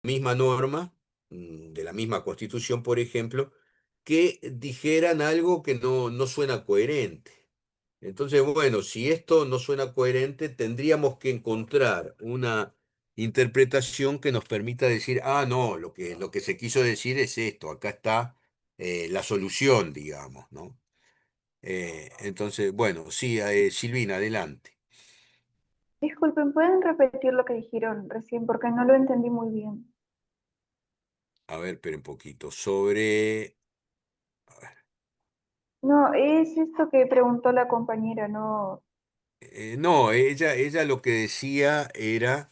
misma norma, de la misma Constitución, por ejemplo, que dijeran algo que no suena coherente. Entonces, bueno, si esto no suena coherente, tendríamos que encontrar una interpretación que nos permita decir, ah, no, lo que se quiso decir es esto, acá está la solución, digamos, ¿no? Entonces, bueno, sí, Silvina, adelante. Disculpen, ¿pueden repetir lo que dijeron recién? Porque no lo entendí muy bien. A ver, espera un poquito. Sobre... No, es esto que preguntó la compañera, no. no, ella lo que decía era,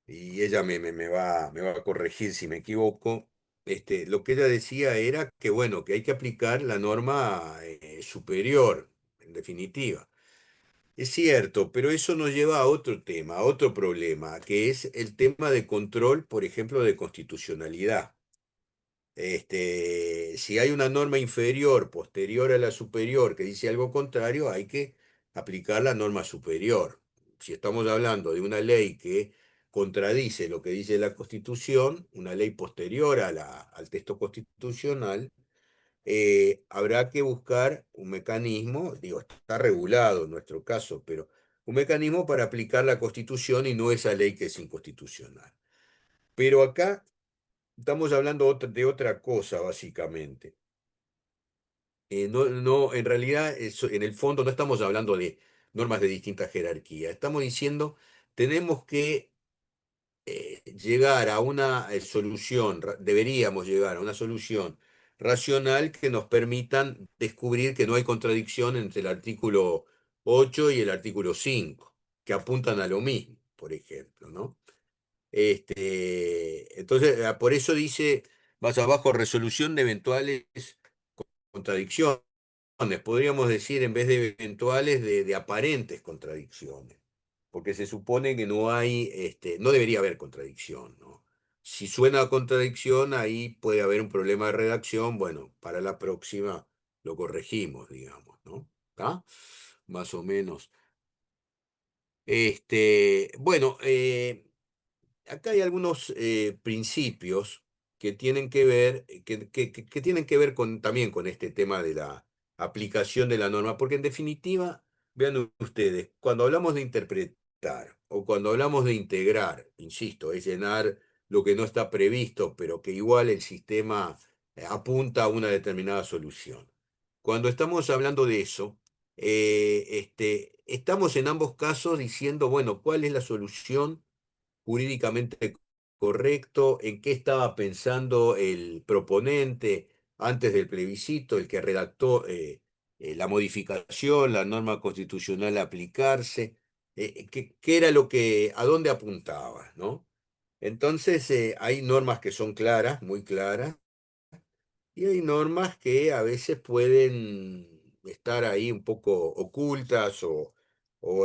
y ella me va a corregir si me equivoco, lo que ella decía era que, bueno, que hay que aplicar la norma superior, en definitiva. Es cierto, pero eso nos lleva a otro tema, a otro problema, que es el tema de control, por ejemplo, de constitucionalidad. Si hay una norma inferior, posterior a la superior, que dice algo contrario, hay que aplicar la norma superior. Si estamos hablando de una ley que contradice lo que dice la Constitución, una ley posterior al texto constitucional, habrá que buscar un mecanismo, digo, está regulado en nuestro caso, pero un mecanismo para aplicar la Constitución y no esa ley que es inconstitucional. Pero acá estamos hablando de otra cosa, básicamente. En realidad, en el fondo no estamos hablando de normas de distinta jerarquía. Estamos diciendo, tenemos que llegar a una solución, deberíamos llegar a una solución racional que nos permitan descubrir que no hay contradicción entre el artículo 8 y el artículo 5 que apuntan a lo mismo, por ejemplo, ¿no? Entonces, por eso dice más abajo, resolución de eventuales contradicciones. Podríamos decir, en vez de eventuales, de aparentes contradicciones, porque se supone que no hay, no debería haber contradicción, ¿no? Si suena a contradicción, ahí puede haber un problema de redacción, bueno, para la próxima lo corregimos, digamos, ¿no? ¿Está? Más o menos. Bueno, acá hay algunos principios que tienen que ver, que tienen que ver también con este tema de la aplicación de la norma, porque en definitiva, vean ustedes, cuando hablamos de interpretar o cuando hablamos de integrar, insisto, es llenar lo que no está previsto, pero que igual el sistema apunta a una determinada solución. Cuando estamos hablando de eso, estamos en ambos casos diciendo, bueno, ¿cuál es la solución jurídicamente correcto, en qué estaba pensando el proponente antes del plebiscito, el que redactó la modificación, la norma constitucional a aplicarse, qué era lo que, a dónde apuntaba, ¿no? Entonces, hay normas que son claras, muy claras, y hay normas que a veces pueden estar ahí un poco ocultas o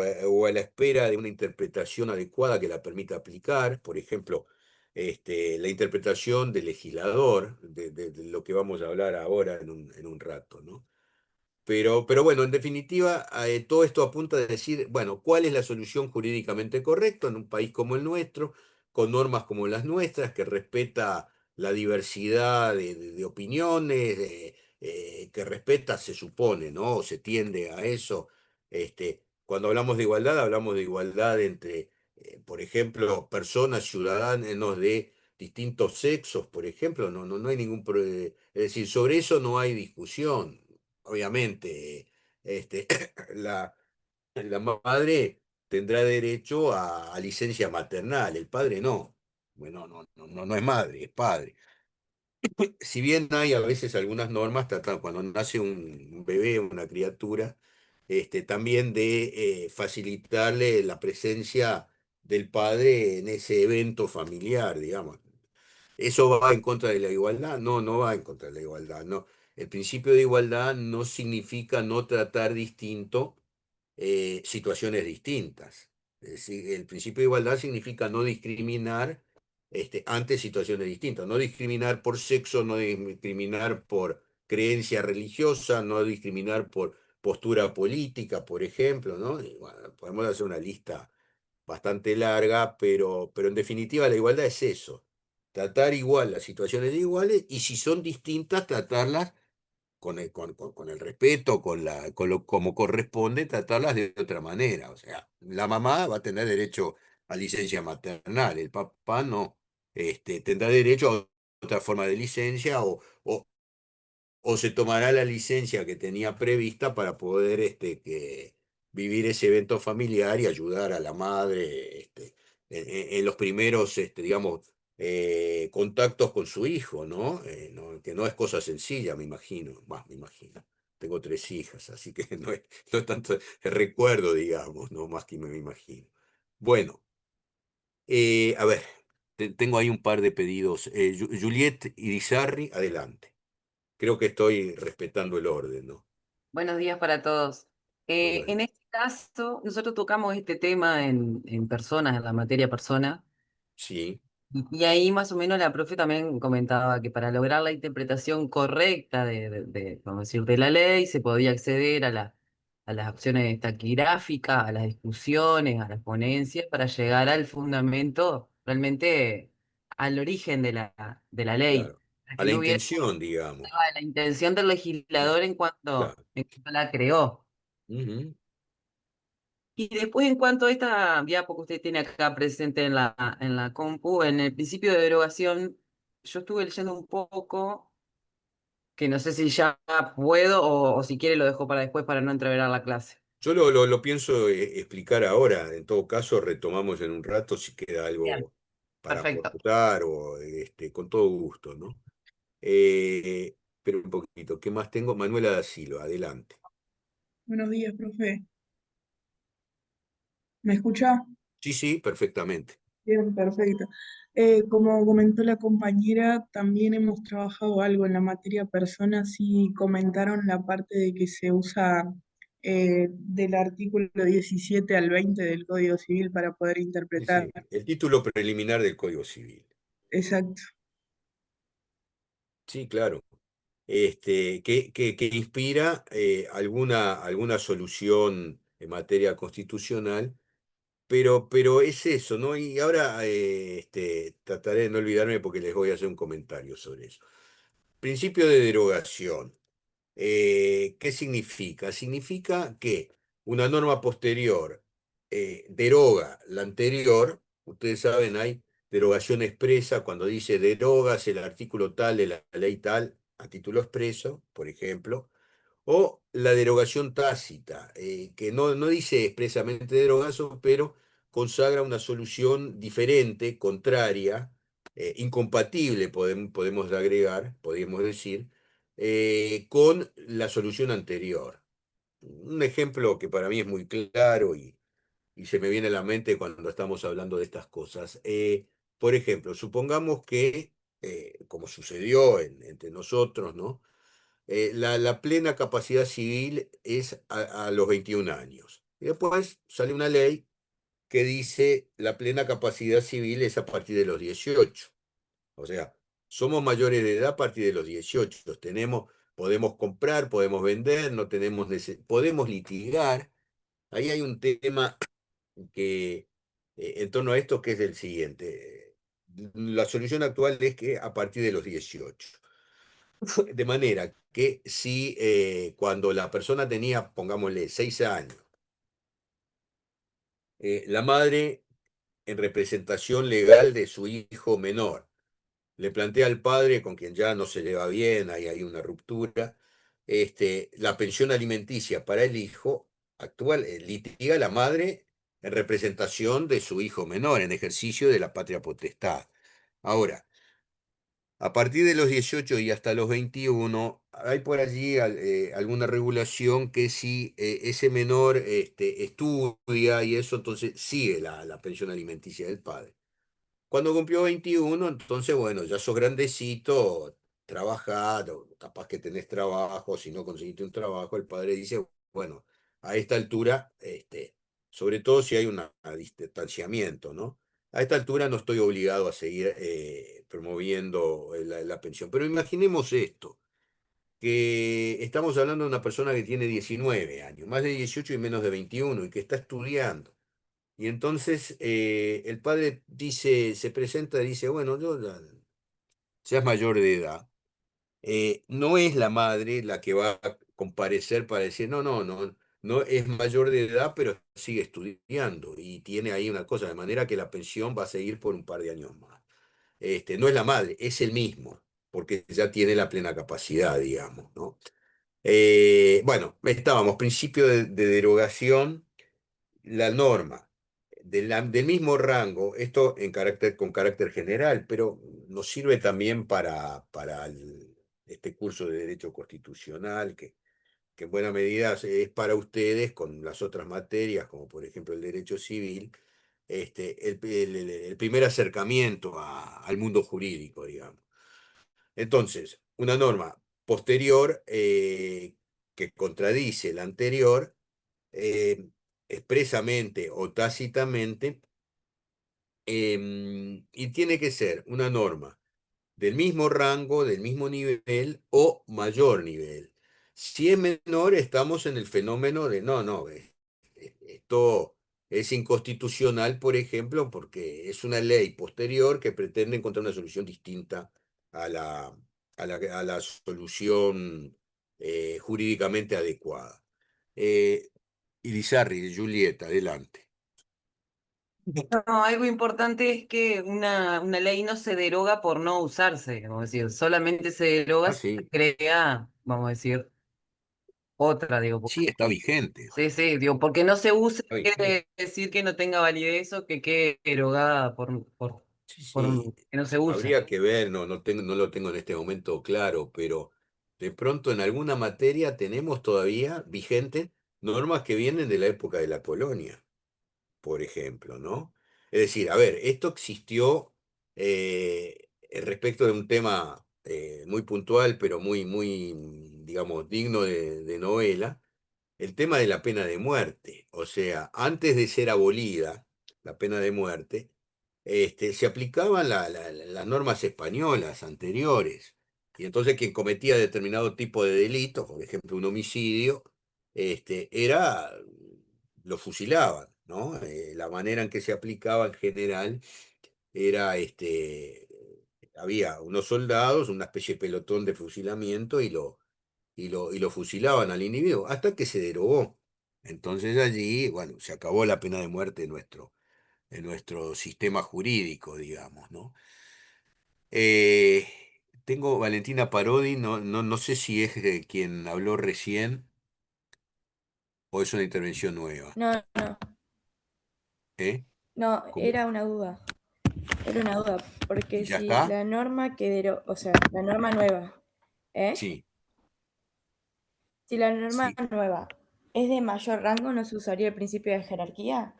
a la espera de una interpretación adecuada que la permita aplicar. Por ejemplo, la interpretación del legislador, de lo que vamos a hablar ahora en un rato, ¿no? Pero bueno, en definitiva, todo esto apunta a decir, bueno, ¿cuál es la solución jurídicamente correcta en un país como el nuestro, con normas como las nuestras, que respeta la diversidad de opiniones, que respeta, se supone, ¿no? O se tiende a eso. Cuando hablamos de igualdad entre, por ejemplo, personas, ciudadanos de distintos sexos, por ejemplo, no hay es decir, sobre eso no hay discusión. Obviamente, este, la, la madre tendrá derecho a licencia maternal, el padre no. Bueno, no es madre, es padre. Si bien hay a veces algunas normas, tratan cuando nace un bebé, una criatura, también de facilitarle la presencia del padre en ese evento familiar, digamos. ¿Eso va en contra de la igualdad? No, no va en contra de la igualdad, no. El principio de igualdad no significa no tratar distinto situaciones distintas. Es decir, el principio de igualdad significa no discriminar ante situaciones distintas. No discriminar por sexo, no discriminar por creencia religiosa, no discriminar por postura política, por ejemplo, ¿no? Y, bueno, podemos hacer una lista bastante larga, pero en definitiva la igualdad es eso. tratar igual las situaciones de iguales y si son distintas, tratarlas con el respeto, como corresponde, tratarlas de otra manera. O sea, la mamá va a tener derecho a licencia maternal, el papá no. Tendrá derecho a otra forma de licencia o se tomará la licencia que tenía prevista para poder vivir ese evento familiar y ayudar a la madre en los primeros, digamos, contactos con su hijo, ¿no? Que no es cosa sencilla, me imagino. Bah, me imagino. Tengo tres hijas, así que no es tanto el recuerdo, digamos, no más que me imagino. Bueno, a ver, tengo ahí un par de pedidos. Juliet Irizarry, adelante. Creo que estoy respetando el orden, ¿no? Buenos días para todos. Buenos En días. este caso, nosotros tocamos este tema en personas, en la materia persona, Sí, y ahí más o menos la profe también comentaba que para lograr la interpretación correcta vamos a decir, de la ley se podía acceder a las opciones taquigráficas, a las discusiones, a las ponencias, para llegar al fundamento, realmente al origen de la ley, claro. para A que la no hubiera intención, digamos. la intención del Claro, legislador claro. en cuanto la creó. Ujú. Y después, en cuanto a esta diapo que usted tiene acá presente en la compu, en el principio de derogación, yo estuve leyendo un poco, que no sé si ya puedo o si quiere lo dejo para después para no entreverar la clase. Yo lo pienso explicar ahora. En todo caso, retomamos en un rato si queda Bien, algo para perfecto. aportar o con todo gusto, ¿no? Pero un poquito. ¿Qué más tengo? Manuela da Silva, adelante. Buenos días, profe. ¿Me escucha? Sí, sí, perfectamente. Bien, perfecto. Como comentó la compañera, también hemos trabajado algo en la materia personas y comentaron la parte de que se usa del artículo 17 al 20 del Código Civil para poder Sí, interpretar. sí. El título preliminar del Código Civil. Exacto. Sí, claro. Que inspira alguna solución en materia constitucional, pero es eso, ¿no? Y ahora trataré de no olvidarme porque les voy a hacer un comentario sobre eso. Principio de derogación. ¿Qué significa? Significa que una norma posterior deroga la anterior. Ustedes saben, hay derogación expresa cuando dice derogas el artículo tal de la ley tal a título expreso, por ejemplo, o la derogación tácita, que no dice expresamente derogazo, pero consagra una solución diferente, contraria, incompatible, podemos agregar, podríamos decir, con la solución anterior. Un ejemplo que para mí es muy claro y se me viene a la mente cuando estamos hablando de estas cosas. Por ejemplo, supongamos que, como sucedió entre nosotros, ¿no? La plena capacidad civil es a los 21 años. Y después sale una ley que dice la plena capacidad civil es a partir de los 18. O sea, somos mayores de edad a partir de los 18. Podemos comprar, podemos vender, no tenemos podemos litigar. Ahí hay un tema que en torno a esto que es el siguiente. La solución actual es que a partir de los 18. De manera que si cuando la persona tenía, pongámosle, 6 años, la madre en representación legal de su hijo menor le plantea al padre, con quien ya no se lleva bien, hay una ruptura, la pensión alimenticia para el hijo actual, litiga la madre en representación de su hijo menor, en ejercicio de la patria potestad. Ahora, a partir de los 18 y hasta los 21, hay por allí alguna regulación que si ese menor estudia y eso, entonces sigue la pensión alimenticia del padre. Cuando cumplió 21, entonces, bueno, ya sos grandecito, trabajás, o capaz que tenés trabajo, si no conseguiste un trabajo, el padre dice, bueno, a esta altura, sobre todo si hay un distanciamiento, ¿no? A esta altura no estoy obligado a seguir promoviendo la pensión. Pero imaginemos esto, que estamos hablando de una persona que tiene 19 años, más de 18 y menos de 21, y que está estudiando. Y entonces el padre dice, se presenta y dice, bueno, yo ya es mayor de edad, no es la madre la que va a comparecer para decir, no, no, no, no es mayor de edad, pero sigue estudiando y tiene ahí una cosa, de manera que la pensión va a seguir por un par de años más. No es la madre, es el mismo, porque ya tiene la plena capacidad, digamos, ¿no? Bueno, estábamos, principio de derogación, la norma del mismo rango, esto con carácter general, pero nos sirve también para este curso de Derecho Constitucional, que en buena medida es para ustedes con las otras materias, como por ejemplo el Derecho Civil, el primer acercamiento al mundo jurídico, digamos. Entonces, una norma posterior que contradice la anterior, eh, expresamente o tácitamente, y tiene que ser una norma del mismo rango, del mismo nivel o mayor nivel. Si es menor, estamos en el fenómeno de, no, no, esto es inconstitucional, por ejemplo, porque es una ley posterior que pretende encontrar una solución distinta a la solución jurídicamente adecuada. Eh, Irizarry, Julieta, adelante. No, algo importante es que una ley no se deroga por no usarse, vamos a decir, solamente se deroga Ah, si se sí, crea, vamos a decir, otra, digo, sí, está vigente. sí, sí, digo, porque no se use Está vigente. quiere decir que no tenga validez o que quede derogada Sí, sí, por que no se use. habría que ver, no lo tengo en este momento claro, pero de pronto en alguna materia tenemos todavía vigentes normas que vienen de la época de la colonia, por ejemplo, ¿no? Es decir, a ver, esto existió respecto de un tema muy puntual, pero muy, digamos, digno de novela, el tema de la pena de muerte. O sea, antes de ser abolida la pena de muerte, se aplicaban las normas españolas anteriores. Y entonces quien cometía determinado tipo de delito, por ejemplo un homicidio, lo fusilaban, ¿no? La manera en que se aplicaba en general era, había unos soldados, una especie de pelotón de fusilamiento y lo fusilaban al individuo, hasta que se derogó. Entonces allí, bueno, se acabó la pena de muerte en nuestro sistema jurídico, digamos, ¿no? Eh, Tengo Valentina Parodi, no sé si es quien habló recién o es una intervención nueva, No, no, ¿eh? no, ¿Cómo? era una duda, ¿Y porque ya si está? la norma o sea, la norma nueva, ¿eh? Sí, Si la norma sí. nueva es de mayor rango, ¿no se usaría el principio de jerarquía?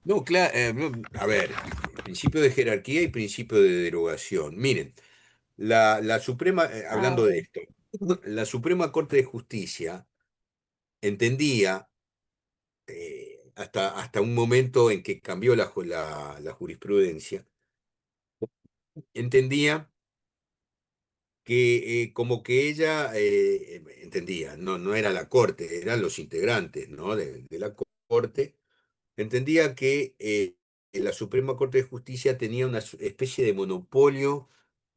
No, claro, a ver, principio de jerarquía y principio de derogación. Miren, la Suprema, Ah, hablando ok. de esto, la Suprema Corte de Justicia entendía, hasta un momento en que cambió la jurisprudencia, entendía que como que ella entendía, no era la Corte, eran los integrantes, ¿no? de la Corte, entendía que la Suprema Corte de Justicia tenía una especie de monopolio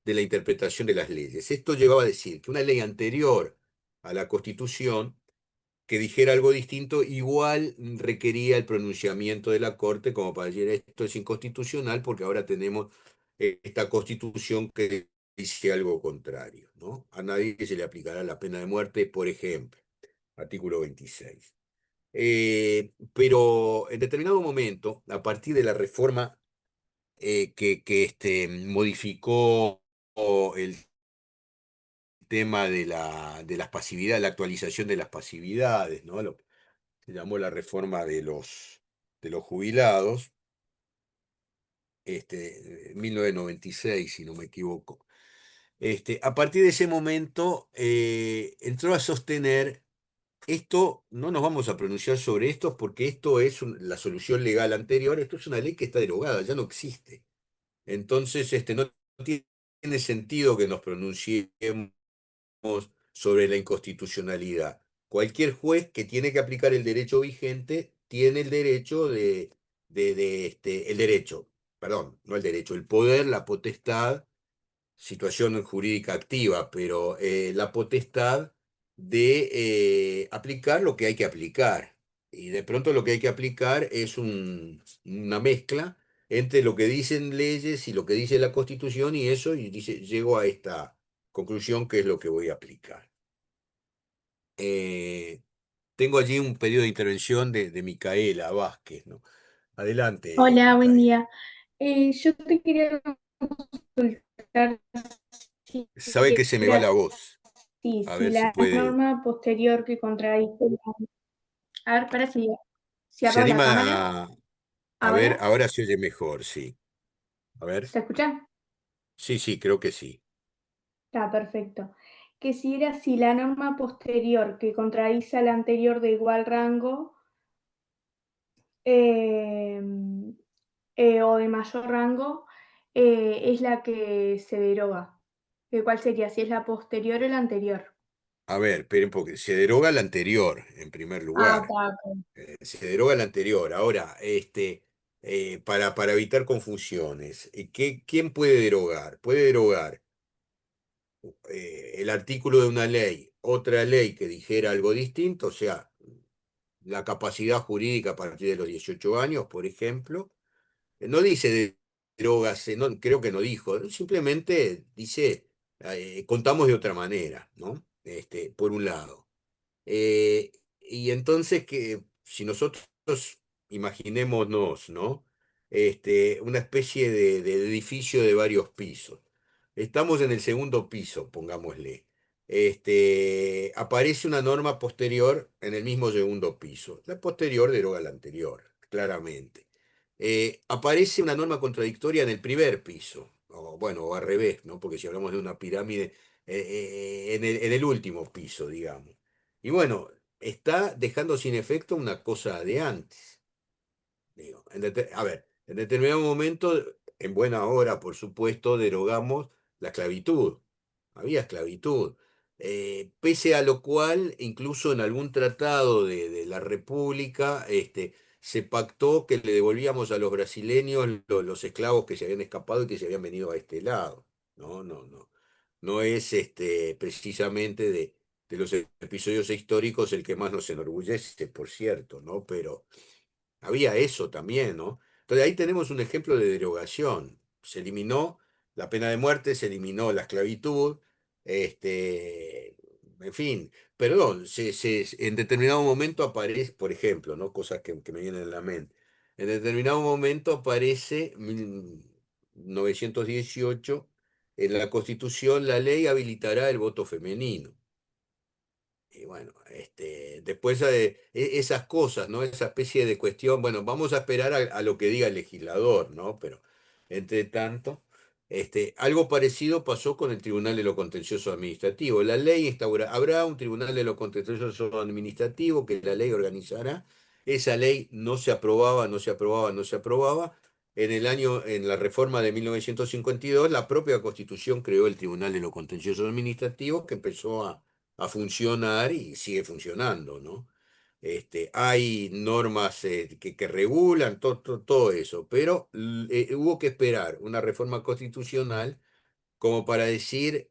de la interpretación de las leyes. Esto llevaba a decir que una ley anterior a la Constitución que dijera algo distinto, igual requería el pronunciamiento de la Corte como para decir esto es inconstitucional porque ahora tenemos esta Constitución que dice algo contrario, ¿no? A nadie se le aplicará la pena de muerte, por ejemplo, artículo 26. Pero en determinado momento, a partir de la reforma que modificó el tema de las pasividades, la actualización de las pasividades, ¿no? Se llamó la reforma de los jubilados, 1996, si no me equivoco. A partir de ese momento entró a sostener esto, no nos vamos a pronunciar sobre esto porque esto es la solución legal anterior, esto es una ley que está derogada, ya no existe. Entonces, no tiene sentido que nos pronunciemos sobre la inconstitucionalidad. Cualquier juez que tiene que aplicar el derecho vigente tiene el derecho el derecho, perdón, no el derecho, el poder, la potestad situación jurídica activa, pero la potestad de aplicar lo que hay que aplicar. Y de pronto lo que hay que aplicar es una mezcla entre lo que dicen leyes y lo que dice la Constitución y eso, y dice, llego a esta conclusión que es lo que voy a aplicar. Eh, Tengo allí un pedido de intervención de Micaela Vázquez, ¿no? Adelante, Hola, buen Micaela. día. Yo te quería consultar si Sabe que se me va era la voz. así, A si ver si la puede. norma posterior que contradice A ver, para si ¿Se apago la anima cámara. a ver? ¿Ahora? Ahora se oye mejor, sí. A ver. ¿Se escucha? Sí, sí, creo que sí. Está perfecto. Que si la norma posterior que contradice a la anterior de igual rango eh, o de mayor rango es la que se deroga. ¿Cuál sería? Si es la posterior o la anterior. A ver, esperen, porque se deroga la anterior, en primer Ah, lugar. está, ok. Se deroga la anterior. Ahora, para evitar confusiones, ¿quién puede derogar? Puede derogar el artículo de una ley, otra ley que dijera algo distinto, o sea, la capacidad jurídica a partir de los 18 años, por ejemplo. No dice de drogas, no, creo que no dijo, simplemente dice, contamos de otra manera, ¿no? Por un lado. Y entonces que si nosotros imaginémonos, ¿no? Una especie de edificio de varios pisos. Estamos en el segundo piso, pongámosle. Aparece una norma posterior en el mismo segundo piso. La posterior deroga la anterior, claramente. Aparece una norma contradictoria en el primer piso, o bueno, o al revés, ¿no? Porque si hablamos de una pirámide, en el último piso, digamos. Y bueno, está dejando sin efecto una cosa de antes. Digo, a ver, en determinado momento, en buena hora, por supuesto, derogamos la esclavitud. Había esclavitud. Pese a lo cual, incluso en algún tratado de la República, se pactó que le devolvíamos a los brasileños los esclavos que se habían escapado y que se habían venido a este lado. No, no, no. No es precisamente de los episodios históricos el que más nos enorgullece, por cierto, ¿no? Pero había eso también, ¿no? Entonces ahí tenemos un ejemplo de derogación. Se eliminó la pena de muerte, se eliminó la esclavitud, en fin, perdón, en determinado momento aparece, por ejemplo, ¿no? Cosas que me vienen a la mente. En determinado momento aparece 1918 en la Constitución la ley habilitará el voto femenino. Y bueno, después esas cosas, ¿no? Esa especie de cuestión, bueno, vamos a esperar a lo que diga el legislador, ¿no? Pero, entre tanto, algo parecido pasó con el Tribunal de lo Contencioso Administrativo. La ley habrá un Tribunal de lo Contencioso Administrativo que la ley organizará. Esa ley no se aprobaba, no se aprobaba, no se aprobaba. En la reforma de 1952, la propia Constitución creó el Tribunal de lo Contencioso Administrativo que empezó a funcionar y sigue funcionando, ¿no? Hay normas que regulan todo eso, pero hubo que esperar una reforma constitucional como para decir,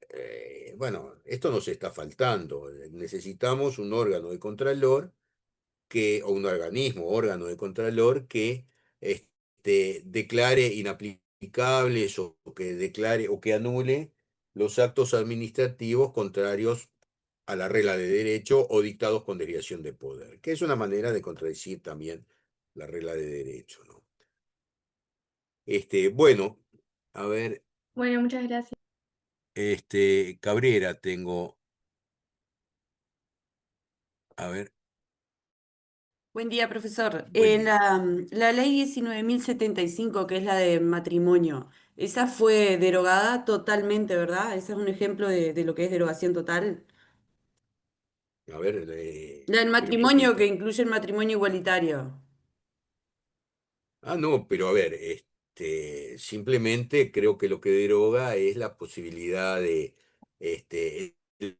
bueno, esto nos está faltando, necesitamos un órgano de contralor o un órgano de contralor que declare inaplicables o que declare o que anule los actos administrativos contrarios a la regla de derecho o dictados con desviación de poder, que es una manera de contradecir también la regla de derecho, ¿no? Bueno, a ver, Bueno, muchas gracias. Cabrera tengo, a ver, Buen día, profesor. buen día. La ley 19.075, que es la de matrimonio, esa fue derogada totalmente, ¿verdad? Ese es un ejemplo de lo que es derogación total. A ver, La del espera un matrimonio, que poquito. incluye el matrimonio igualitario. Ah, no, pero a ver, simplemente creo que lo que deroga es la posibilidad de,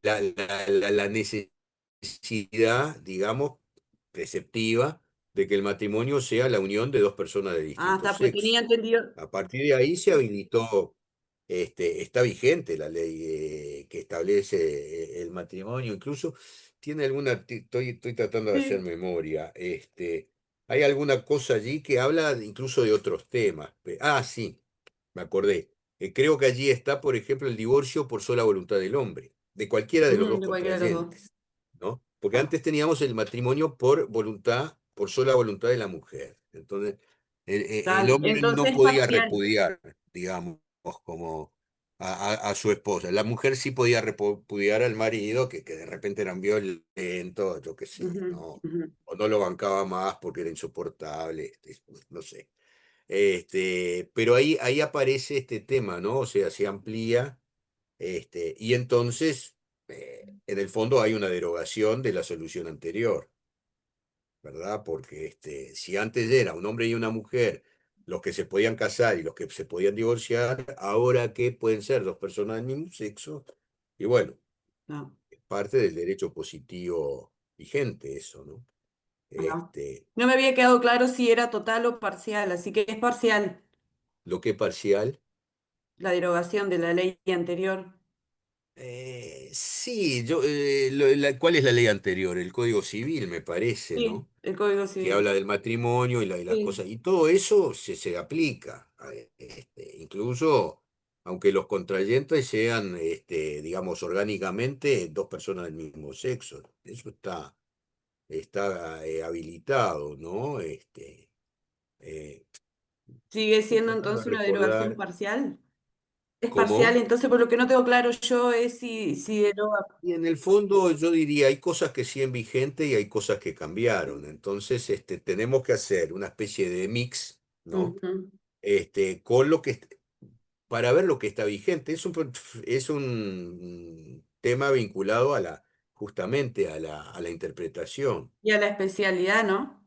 la necesidad, digamos, preceptiva de que el matrimonio sea la unión de dos personas de Ah, distinto está, pues sexo. tenía entendido. A partir de ahí se habilitó, está vigente la ley que establece el matrimonio, incluso tiene alguna, estoy tratando de hacer Sí. memoria, hay alguna cosa allí que habla incluso de otros temas. Sí, me acordé. Creo que allí está, por ejemplo, el divorcio por sola voluntad del hombre, de cualquiera de los dos De cualquiera de los dos. contrayentes, ¿no? Porque Ah, antes teníamos el matrimonio por voluntad, por sola voluntad de la mujer. Entonces, el hombre no entonces podía parcial. repudiar, digamos, como a su esposa. La mujer sí podía repudiar al marido, que de repente eran violentos, yo qué sé, Ujú, ¿no? ujú. O no lo bancaba más porque era insoportable, no sé. Pero ahí aparece este tema, ¿no? O sea, se amplía, y entonces, en el fondo hay una derogación de la solución anterior, ¿verdad? Porque si antes era un hombre y una mujer los que se podían casar y los que se podían divorciar, ahora que pueden ser dos personas del mismo sexo, y bueno, No, es parte del derecho positivo vigente eso, ¿no? ah. Este, No me había quedado claro si era total o parcial, así que es parcial lo que es parcial. la derogación de la ley anterior. Sí, ¿cuál es la ley anterior? El Código Civil, me parece, Sí, ¿no? el Código Que Civil. habla del matrimonio y las Sí. cosas, y todo eso se aplica, incluso aunque los contrayentes sean, digamos, orgánicamente dos personas del mismo sexo, eso está habilitado, ¿no? Eh, ¿Sigue Estoy siendo tratando de entonces una derogación recordar parcial? Es parcial, cómo. entonces por lo que no tengo claro yo es si deroga. Y en el fondo yo diría, hay cosas que siguen vigentes y hay cosas que cambiaron. Entonces, tenemos que hacer una especie de mix, ¿no? Ujú. Con lo que, para ver lo que está vigente. Es un tema vinculado justamente a la interpretación. Y a la especialidad, ¿no?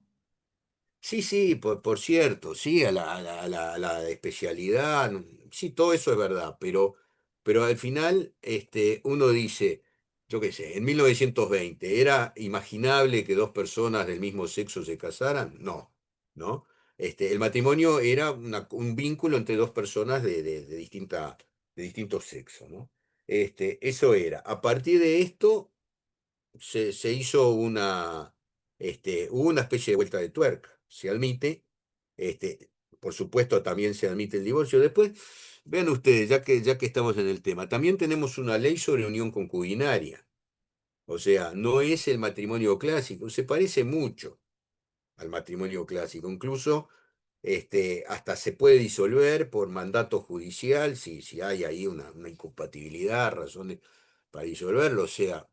Sí, sí, por cierto, sí, a la especialidad, sí, todo eso es verdad, pero al final uno dice, yo qué sé, en 1920, ¿era imaginable que dos personas del mismo sexo se casaran? No, ¿no? El matrimonio era un vínculo entre dos personas de distinto sexo, ¿no? Eso era. A partir de esto se hizo hubo una especie de vuelta de tuerca. Se admite, por supuesto, también se admite el divorcio. Después, vean ustedes, ya que estamos en el tema, también tenemos una ley sobre unión concubinaria. O sea, no es el matrimonio clásico, se parece mucho al matrimonio clásico. Incluso hasta se puede disolver por mandato judicial si hay ahí una incompatibilidad, razones para disolverlo. O sea,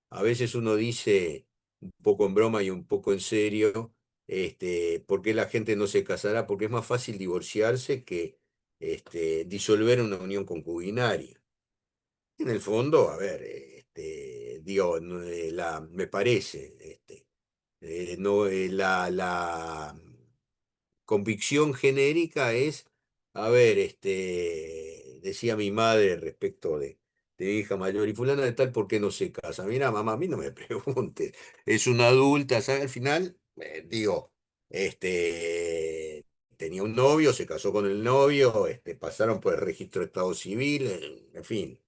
a veces uno dice, un poco en broma y un poco en serio, ¿por qué la gente no se casará? Porque es más fácil divorciarse que disolver una unión concubinaria. En el fondo, a ver, digo, no, me parece, no, la convicción genérica es, a ver, decía mi madre respecto de mi hija mayor, y fulana de tal, ¿por qué no se casa? Mira, mamá, a mí no me preguntes, es una adulta, ¿sabes? Al final, digo, tenía un novio, se casó con el novio, pasaron por el registro de Estado Civil, en fin,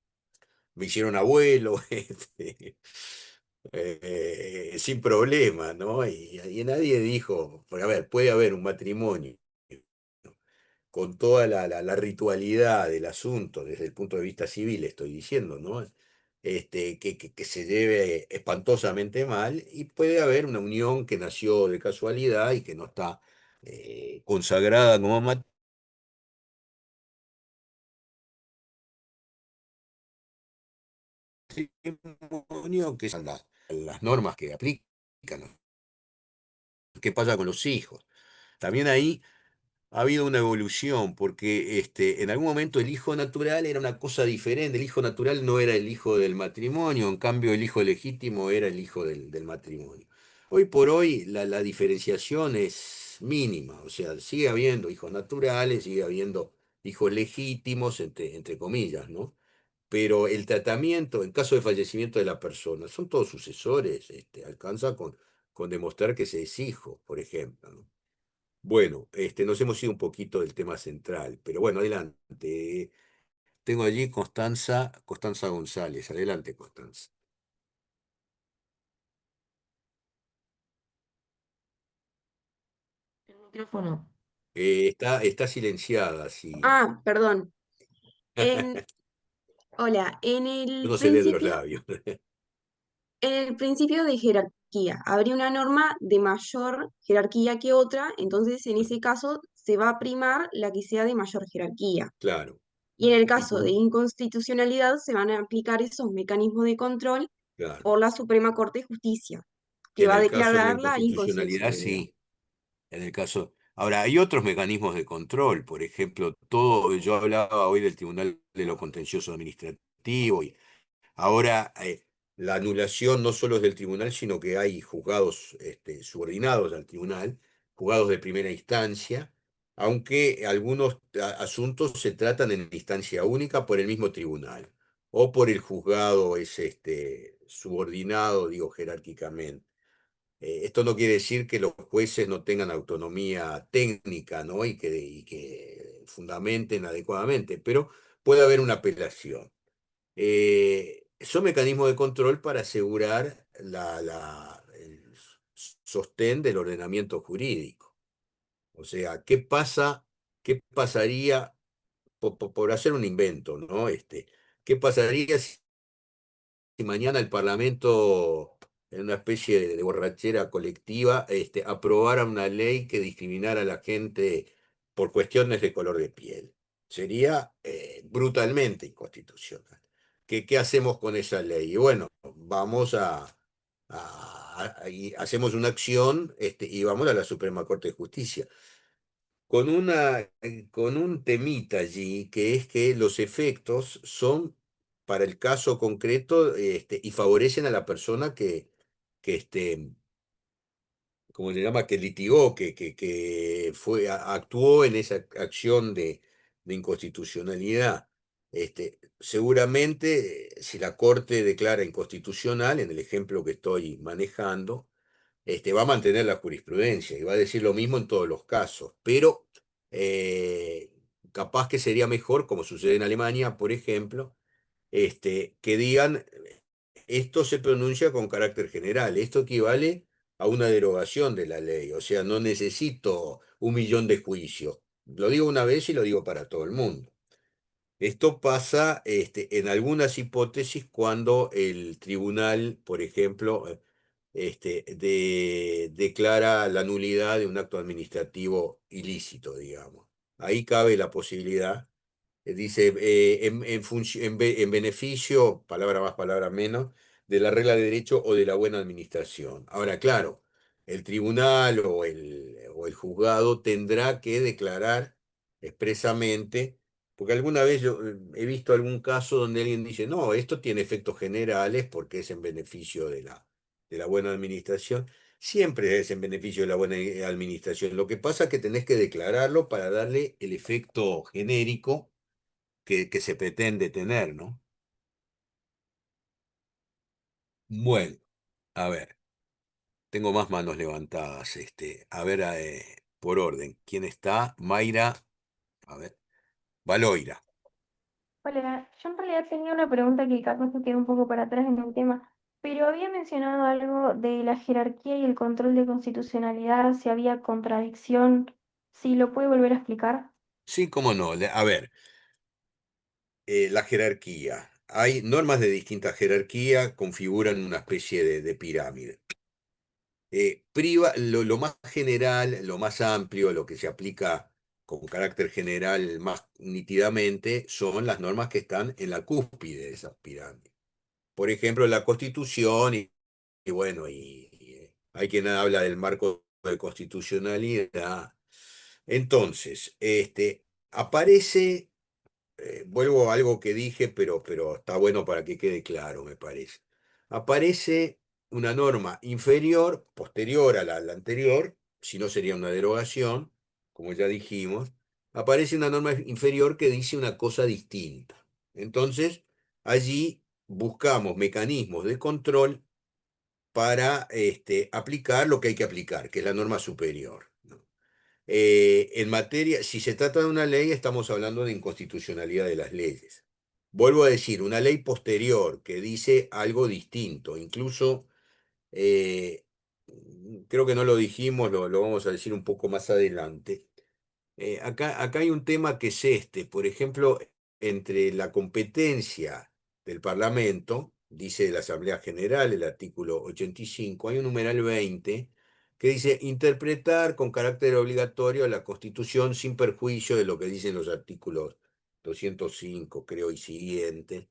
me hicieron abuelo, sin problema, ¿no? Y nadie dijo, porque a ver, puede haber un matrimonio con toda la ritualidad del asunto, desde el punto de vista civil, estoy diciendo, ¿no? Que se lleve espantosamente mal, y puede haber una unión que nació de casualidad y que no está consagrada como matrimonio, que son las normas que aplican, ¿no? ¿Qué pasa con los hijos? También ahí ha habido una evolución, porque en algún momento el hijo natural era una cosa diferente. El hijo natural no era el hijo del matrimonio, en cambio el hijo legítimo era el hijo del matrimonio. Hoy por hoy la diferenciación es mínima, o sea, sigue habiendo hijos naturales, sigue habiendo hijos legítimos, entre comillas, ¿no? Pero el tratamiento, en caso de fallecimiento de la persona, son todos sucesores, alcanza con demostrar que se es hijo, por ejemplo, ¿no? Bueno, nos hemos ido un poquito del tema central, pero bueno, adelante. tengo allí Constanza González. Adelante, Constanza. El micrófono. Está silenciada, sí. Ah, perdón. En, hola, No se lee de los labios. en el principio de jerarquía, habría una norma de mayor jerarquía que otra, entonces en ese caso se va a primar la que sea de mayor jerarquía. Claro. Y en el Y caso de con- inconstitucionalidad se van a aplicar esos mecanismos de control claro. por la Suprema Corte de Justicia, que En va a el caso de la declarar la inconstitucionalidad, inconstitucionalidad. sí. En el caso. Ahora, hay otros mecanismos de control. Por ejemplo, yo hablaba hoy del Tribunal de lo Contencioso Administrativo y ahora la anulación no solo es del tribunal, sino que hay juzgados subordinados al tribunal, juzgados de primera instancia, aunque algunos asuntos se tratan en instancia única por el mismo tribunal o por el juzgado es subordinado, digo, jerárquicamente. Esto no quiere decir que los jueces no tengan autonomía técnica, ¿no? Y que fundamenten adecuadamente, pero puede haber una apelación. Son mecanismos de control para asegurar el sostén del ordenamiento jurídico. O sea, qué pasaría, por hacer un invento, ¿no? ¿Qué pasaría si mañana el Parlamento, en una especie de borrachera colectiva, aprobara una ley que discriminara a la gente por cuestiones de color de piel? Sería brutalmente inconstitucional. ¿Qué hacemos con esa ley? Y bueno, vamos y hacemos una acción y vamos a la Suprema Corte de Justicia con un temita allí, que es que los efectos son para el caso concreto y favorecen a la persona que ¿cómo se llama? Que litigó, que actuó en esa acción de inconstitucionalidad. Seguramente, si la Corte declara inconstitucional, en el ejemplo que estoy manejando, va a mantener la jurisprudencia y va a decir lo mismo en todos los casos, pero eh, capaz que sería mejor, como sucede en Alemania, por ejemplo, que digan, esto se pronuncia con carácter general, esto equivale a una derogación de la ley, o sea, no necesito 1 millón de juicios. Lo digo una vez y lo digo para todo el mundo. Esto pasa en algunas hipótesis cuando el tribunal, por ejemplo, declara la nulidad de un acto administrativo ilícito, digamos. Ahí cabe la posibilidad. Dice, en beneficio, palabra más, palabra menos, de la regla de derecho o de la buena administración. Ahora, claro, el tribunal o el juzgado tendrá que declarar expresamente, porque alguna vez yo he visto algún caso donde alguien dice, no, esto tiene efectos generales porque es en beneficio de la buena administración. Siempre es en beneficio de la buena administración. Lo que pasa es que tenés que declararlo para darle el efecto genérico que se pretende tener, ¿no? Bueno, a ver, tengo más manos levantadas. A ver, por orden. ¿Quién está? Mayra, a ver, Valoira. Hola, yo en realidad tenía una pregunta que capaz se quedó un poco para atrás en el tema, pero había mencionado algo de la jerarquía y el control de constitucionalidad, si había contradicción, si lo puede volver a explicar. Sí, cómo no. A ver, la jerarquía. Hay normas de distinta jerarquía, configuran una especie de pirámide. Lo más general, lo más amplio, lo que se aplica con carácter general más nítidamente, son las normas que están en la cúspide de esa pirámide. Por ejemplo, la Constitución y bueno, hay quien habla del marco de constitucionalidad. Entonces, aparece vuelvo a algo que dije, pero está bueno para que quede claro, me parece. Aparece una norma inferior, posterior a la anterior, si no sería una derogación, como ya dijimos. Aparece una norma inferior que dice una cosa distinta. Entonces, allí buscamos mecanismos de control para aplicar lo que hay que aplicar, que es la norma superior, ¿no? En materia, si se trata de una ley, estamos hablando de inconstitucionalidad de las leyes. vuelvo a decir, una ley posterior que dice algo distinto, incluso eh, creo que no lo dijimos, lo vamos a decir un poco más adelante. Acá hay un tema que es este, por ejemplo, entre la competencia del Parlamento, dice la Asamblea General, el artículo 85, hay un numeral 20 que dice interpretar con carácter obligatorio la Constitución sin perjuicio de lo que dicen los artículos 205, creo, y siguiente,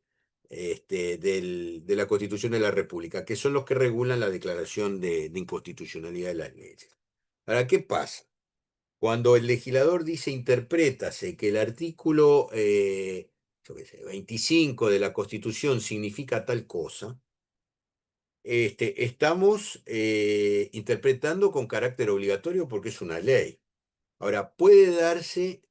de la Constitución de la República, que son los que regulan la declaración de inconstitucionalidad de las leyes. Ahora, ¿qué pasa? Cuando el legislador dice interprétase que el artículo yo qué sé, 25 de la Constitución significa tal cosa, estamos interpretando con carácter obligatorio porque es una ley. Ahora, puede darse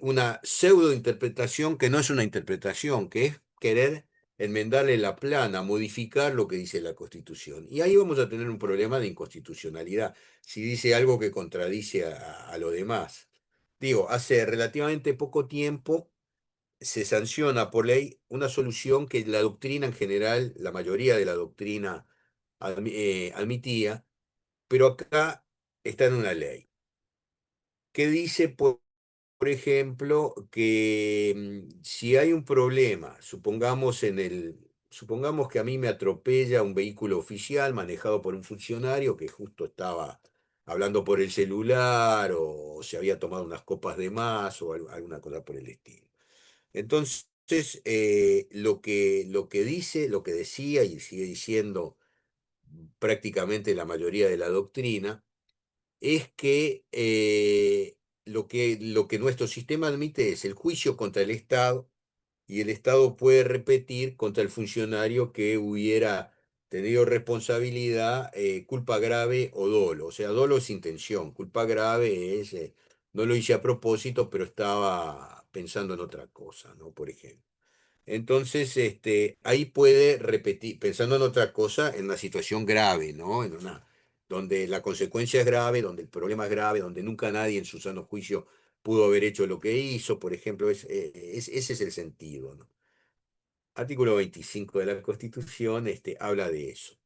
una pseudointerpretación que no es una interpretación, que es querer enmendarle la plana, modificar lo que dice la Constitución. Y ahí vamos a tener un problema de inconstitucionalidad, si dice algo que contradice a lo demás. Digo, hace relativamente poco tiempo se sanciona por ley una solución que la doctrina en general, la mayoría de la doctrina admitía, pero acá está en una ley que dice, por ejemplo, que si hay un problema, supongamos que a mí me atropella un vehículo oficial manejado por un funcionario que justo estaba hablando por el celular o se había tomado unas copas de más o alguna cosa por el estilo. Entonces, lo que dice, lo que decía y sigue diciendo prácticamente la mayoría de la doctrina, es que lo que nuestro sistema admite es el juicio contra el Estado y el Estado puede repetir contra el funcionario que hubiera tenido responsabilidad, culpa grave o dolo. O sea, dolo es intención, culpa grave es, no lo hice a propósito, pero estaba pensando en otra cosa, ¿no? Por ejemplo. Entonces, ahí puede repetir, pensando en otra cosa, en una situación grave, ¿no? Donde la consecuencia es grave, donde el problema es grave, donde nunca nadie en su sano juicio pudo haber hecho lo que hizo, por ejemplo, ese es el sentido, ¿no? Artículo 25 de la Constitución, habla de eso.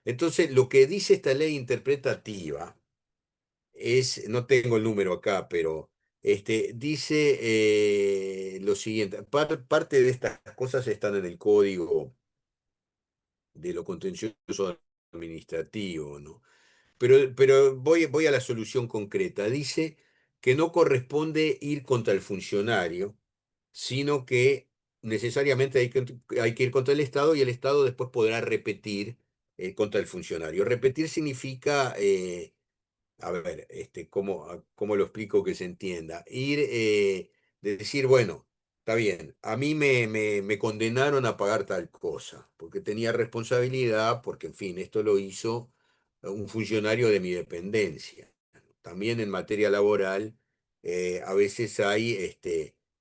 Entonces, lo que dice esta ley interpretativa no tengo el número acá, pero dice lo siguiente, parte de estas cosas están en el Código de lo Contencioso Administrativo, ¿no? Pero voy a la solución concreta. Dice que no corresponde ir contra el funcionario, sino que necesariamente hay que ir contra el Estado y el Estado después podrá repetir contra el funcionario. Repetir significa a ver, ¿cómo lo explico que se entienda? De decir, bueno, está bien, a mí me condenaron a pagar tal cosa, porque tenía responsabilidad, porque en fin, esto lo hizo un funcionario de mi dependencia. También en materia laboral, a veces hay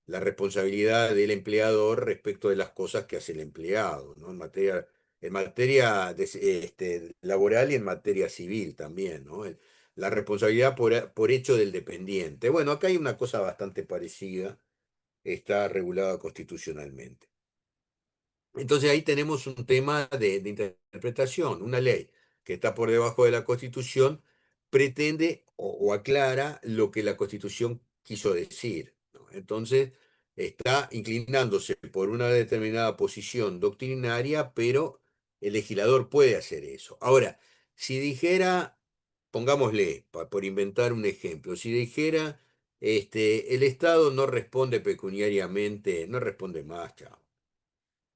la responsabilidad del empleador respecto de las cosas que hace el empleado, ¿no? En materia laboral y en materia civil también, ¿no? La responsabilidad por hecho del dependiente. Bueno, acá hay una cosa bastante parecida, está regulada constitucionalmente. Entonces ahí tenemos un tema de interpretación. Una ley que está por debajo de la Constitución pretende o aclara lo que la Constitución quiso decir, ¿no? Entonces está inclinándose por una determinada posición doctrinaria, pero el legislador puede hacer eso. Ahora, si dijera, pongámosle, por inventar un ejemplo, si dijera, el Estado no responde pecuniariamente, no responde más, chao.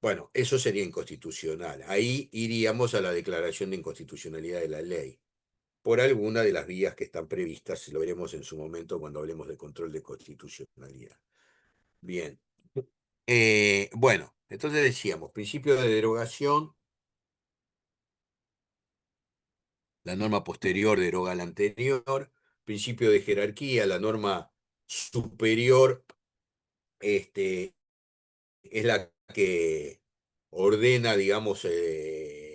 Bueno, eso sería inconstitucional. Ahí iríamos a la declaración de inconstitucionalidad de la ley, por alguna de las vías que están previstas, lo veremos en su momento cuando hablemos de control de constitucionalidad. Bien. Bueno, entonces decíamos, principio de derogación, la norma posterior deroga la anterior, principio de jerarquía, la norma superior, es la que ordena, digamos,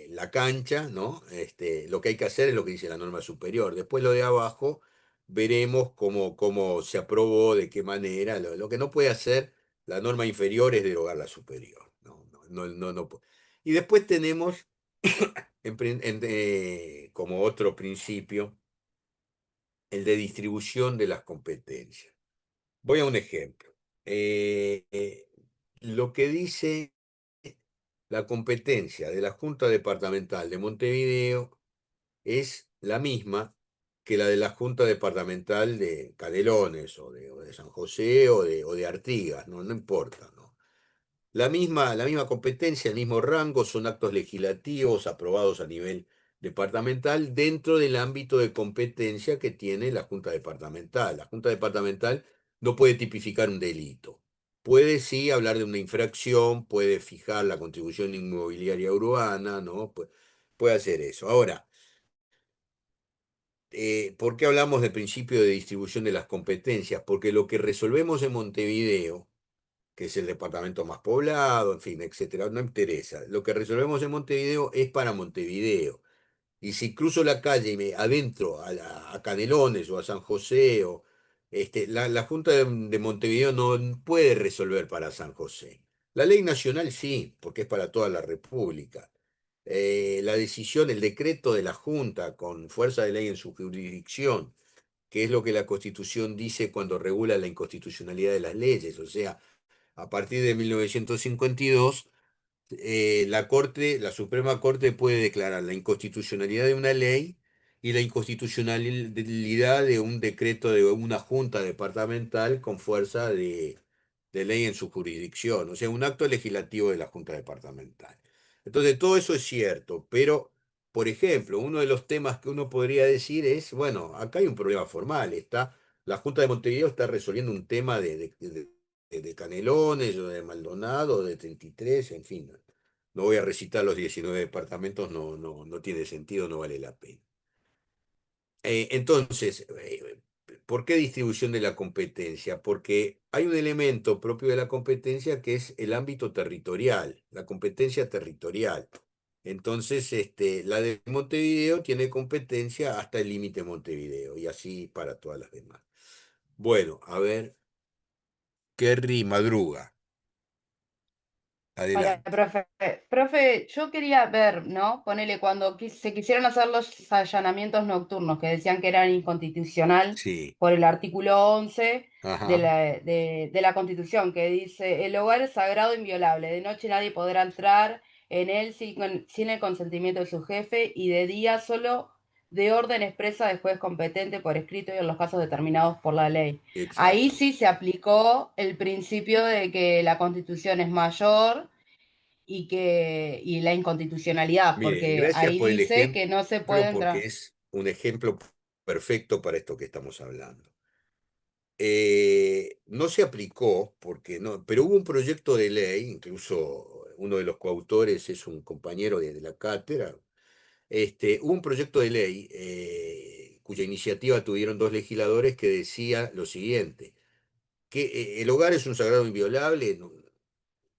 la cancha, ¿no? Lo que hay que hacer es lo que dice la norma superior. Después lo de abajo, veremos cómo se aprobó, de qué manera. Lo que no puede hacer la norma inferior es derogar la superior. No. Y después tenemos como otro principio el de distribución de las competencias. Voy a un ejemplo. Lo que dice la competencia de la Junta Departamental de Montevideo es la misma que la de la Junta Departamental de Canelones o de San José o de Artigas, no importa, ¿no? La misma competencia, el mismo rango, son actos legislativos aprobados a nivel departamental dentro del ámbito de competencia que tiene la Junta Departamental. La Junta Departamental no puede tipificar un delito. Puede sí hablar de una infracción, puede fijar la contribución inmobiliaria urbana, ¿no? Puede hacer eso. Ahora, ¿por qué hablamos del principio de distribución de las competencias? Porque lo que resolvemos en Montevideo, que es el departamento más poblado, en fin, etcétera, no interesa. Lo que resolvemos en Montevideo es para Montevideo. Y si cruzo la calle y me adentro a Canelones o a San José, la Junta de Montevideo no puede resolver para San José. La ley nacional sí, porque es para toda la República. La decisión, el decreto de la Junta con fuerza de ley en su jurisdicción, que es lo que la Constitución dice cuando regula la inconstitucionalidad de las leyes, o sea, a partir de 1952, la Suprema Corte puede declarar la inconstitucionalidad de una ley y la inconstitucionalidad de un decreto de una junta departamental con fuerza de ley en su jurisdicción, o sea, un acto legislativo de la junta departamental. Entonces, todo eso es cierto, pero, por ejemplo, uno de los temas que uno podría decir es, bueno, acá hay un problema formal, la Junta de Montevideo está resolviendo un tema de Canelones o de Maldonado, de 33, en fin. No voy a recitar los 19 departamentos, no tiene sentido, no vale la pena. Entonces, ¿por qué distribución de la competencia? Porque hay un elemento propio de la competencia que es el ámbito territorial, la competencia territorial. Entonces, la de Montevideo tiene competencia hasta el límite Montevideo y así para todas las demás. Bueno, a ver, Kerry Madruga, Hola, adelante. profe. Profe, yo quería ver, ¿no? Ponele, cuando se quisieron hacer los allanamientos nocturnos, que decían que eran inconstitucional Sí, por el artículo 11 ajá, de la Constitución, que dice, el hogar es sagrado e inviolable, de noche nadie podrá entrar en él sin el consentimiento de su jefe y de día solo de orden expresa del juez competente por escrito y en los casos determinados por la ley. Ahí exacto. sí se aplicó el principio de que la Constitución es mayor y la inconstitucionalidad, Mire, porque gracias ahí por el dice que no se puede ejemplo, porque entrar. es un ejemplo perfecto para esto que estamos hablando. No se aplicó, porque no, pero hubo un proyecto de ley, incluso uno de los coautores es un compañero de la cátedra. Hubo un proyecto de ley cuya iniciativa tuvieron dos legisladores que decía lo siguiente, que el hogar es un sagrado inviolable,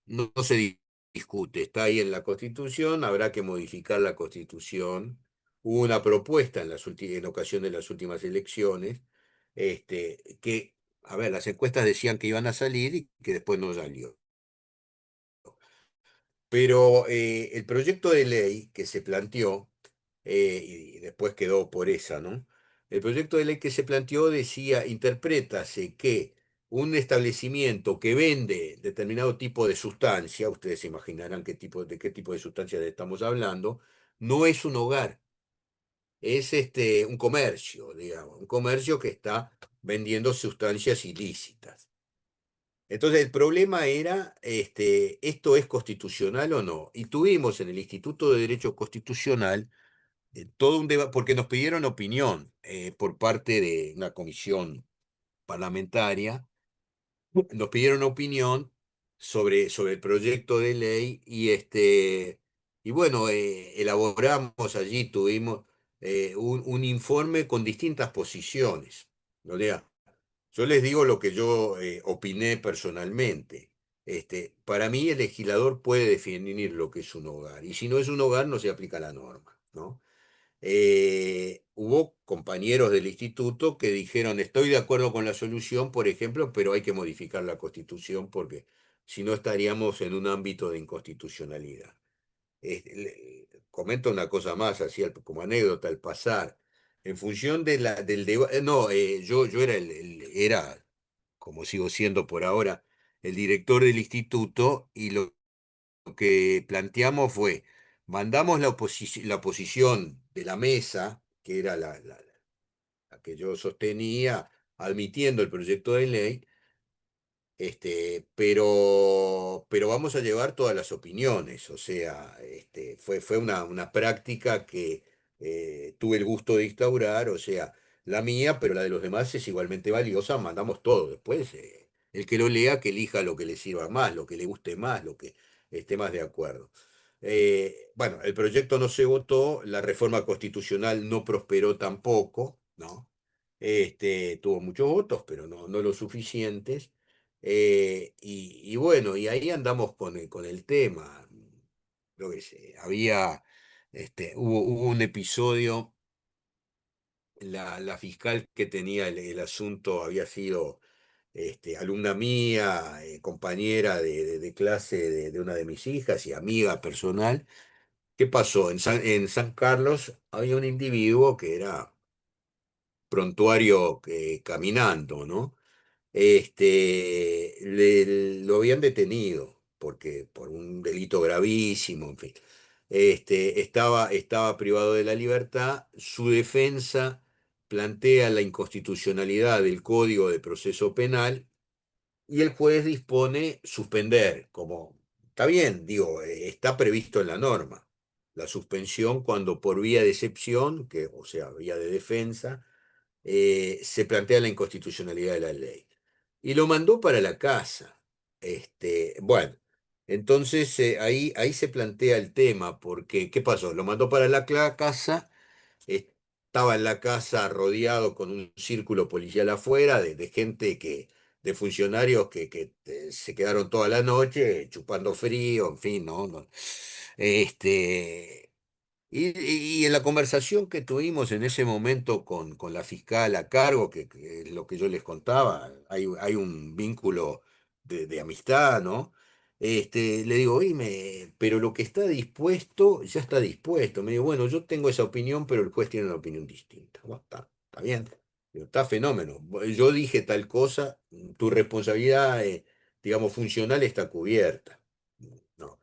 no se discute, está ahí en la Constitución, habrá que modificar la Constitución. Hubo una propuesta en ocasión de las últimas elecciones, que, a ver, las encuestas decían que iban a salir y que después no salió. Pero el proyecto de ley que se planteó, y después quedó por esa, ¿no? El proyecto de ley que se planteó decía, interprétase que un establecimiento que vende determinado tipo de sustancia, ustedes se imaginarán de qué tipo de sustancia estamos hablando, no es un hogar, es un comercio, digamos, un comercio que está vendiendo sustancias ilícitas. Entonces el problema era, ¿esto es constitucional o no? Y tuvimos en el Instituto de Derecho Constitucional todo un debate, porque nos pidieron opinión por parte de una comisión parlamentaria, nos pidieron opinión sobre el proyecto de ley y bueno, elaboramos allí, tuvimos un informe con distintas posiciones. O sea, yo les digo lo que yo opiné personalmente. Para mí el legislador puede definir lo que es un hogar y si no es un hogar no se aplica la norma, ¿no? Hubo compañeros del instituto que dijeron, estoy de acuerdo con la solución, por ejemplo, pero hay que modificar la Constitución porque si no estaríamos en un ámbito de inconstitucionalidad. Comento una cosa más, así como anécdota al pasar. En función del debate, no, yo era, era, como sigo siendo por ahora, el director del instituto y lo que planteamos fue, mandamos la posición de la mesa, que era la que yo sostenía, admitiendo el proyecto de ley, pero vamos a llevar todas las opiniones, o sea, fue una práctica que tuve el gusto de instaurar, o sea, la mía, pero la de los demás es igualmente valiosa, mandamos todo. Después, el que lo lea, que elija lo que le sirva más, lo que le guste más, lo que esté más de acuerdo. Bueno, el proyecto no se votó, la reforma constitucional no prosperó tampoco, ¿no? Tuvo muchos votos, pero no los suficientes. Y bueno, y ahí andamos con el tema. Lo que sé, hubo un episodio, la fiscal que tenía el asunto había sido alumna mía, compañera de clase de una de mis hijas y amiga personal. ¿Qué pasó? En San Carlos había un individuo que era prontuario caminando, ¿no? Lo habían detenido porque, por un delito gravísimo, en fin. Estaba privado de la libertad. Su defensa plantea la inconstitucionalidad del Código de Proceso Penal y el juez dispone suspender, como está bien, digo, está previsto en la norma, la suspensión cuando por vía de excepción, o sea, vía de defensa, se plantea la inconstitucionalidad de la ley. Y lo mandó para la casa. Bueno, entonces ahí se plantea el tema, porque, ¿qué pasó? Lo mandó para la casa, estaba en la casa rodeado con un círculo policial afuera, de gente de funcionarios que se quedaron toda la noche chupando frío, en fin, ¿no? Este, y en la conversación que tuvimos en ese momento con la fiscal a cargo, que es lo que yo les contaba, hay un vínculo de amistad, ¿no? Le digo, oíme, pero lo que está dispuesto, ya está dispuesto. Me digo, bueno, yo tengo esa opinión, pero el juez tiene una opinión distinta. Bueno, está bien. Digo, está fenómeno. Yo dije tal cosa, tu responsabilidad, digamos, funcional está cubierta. No.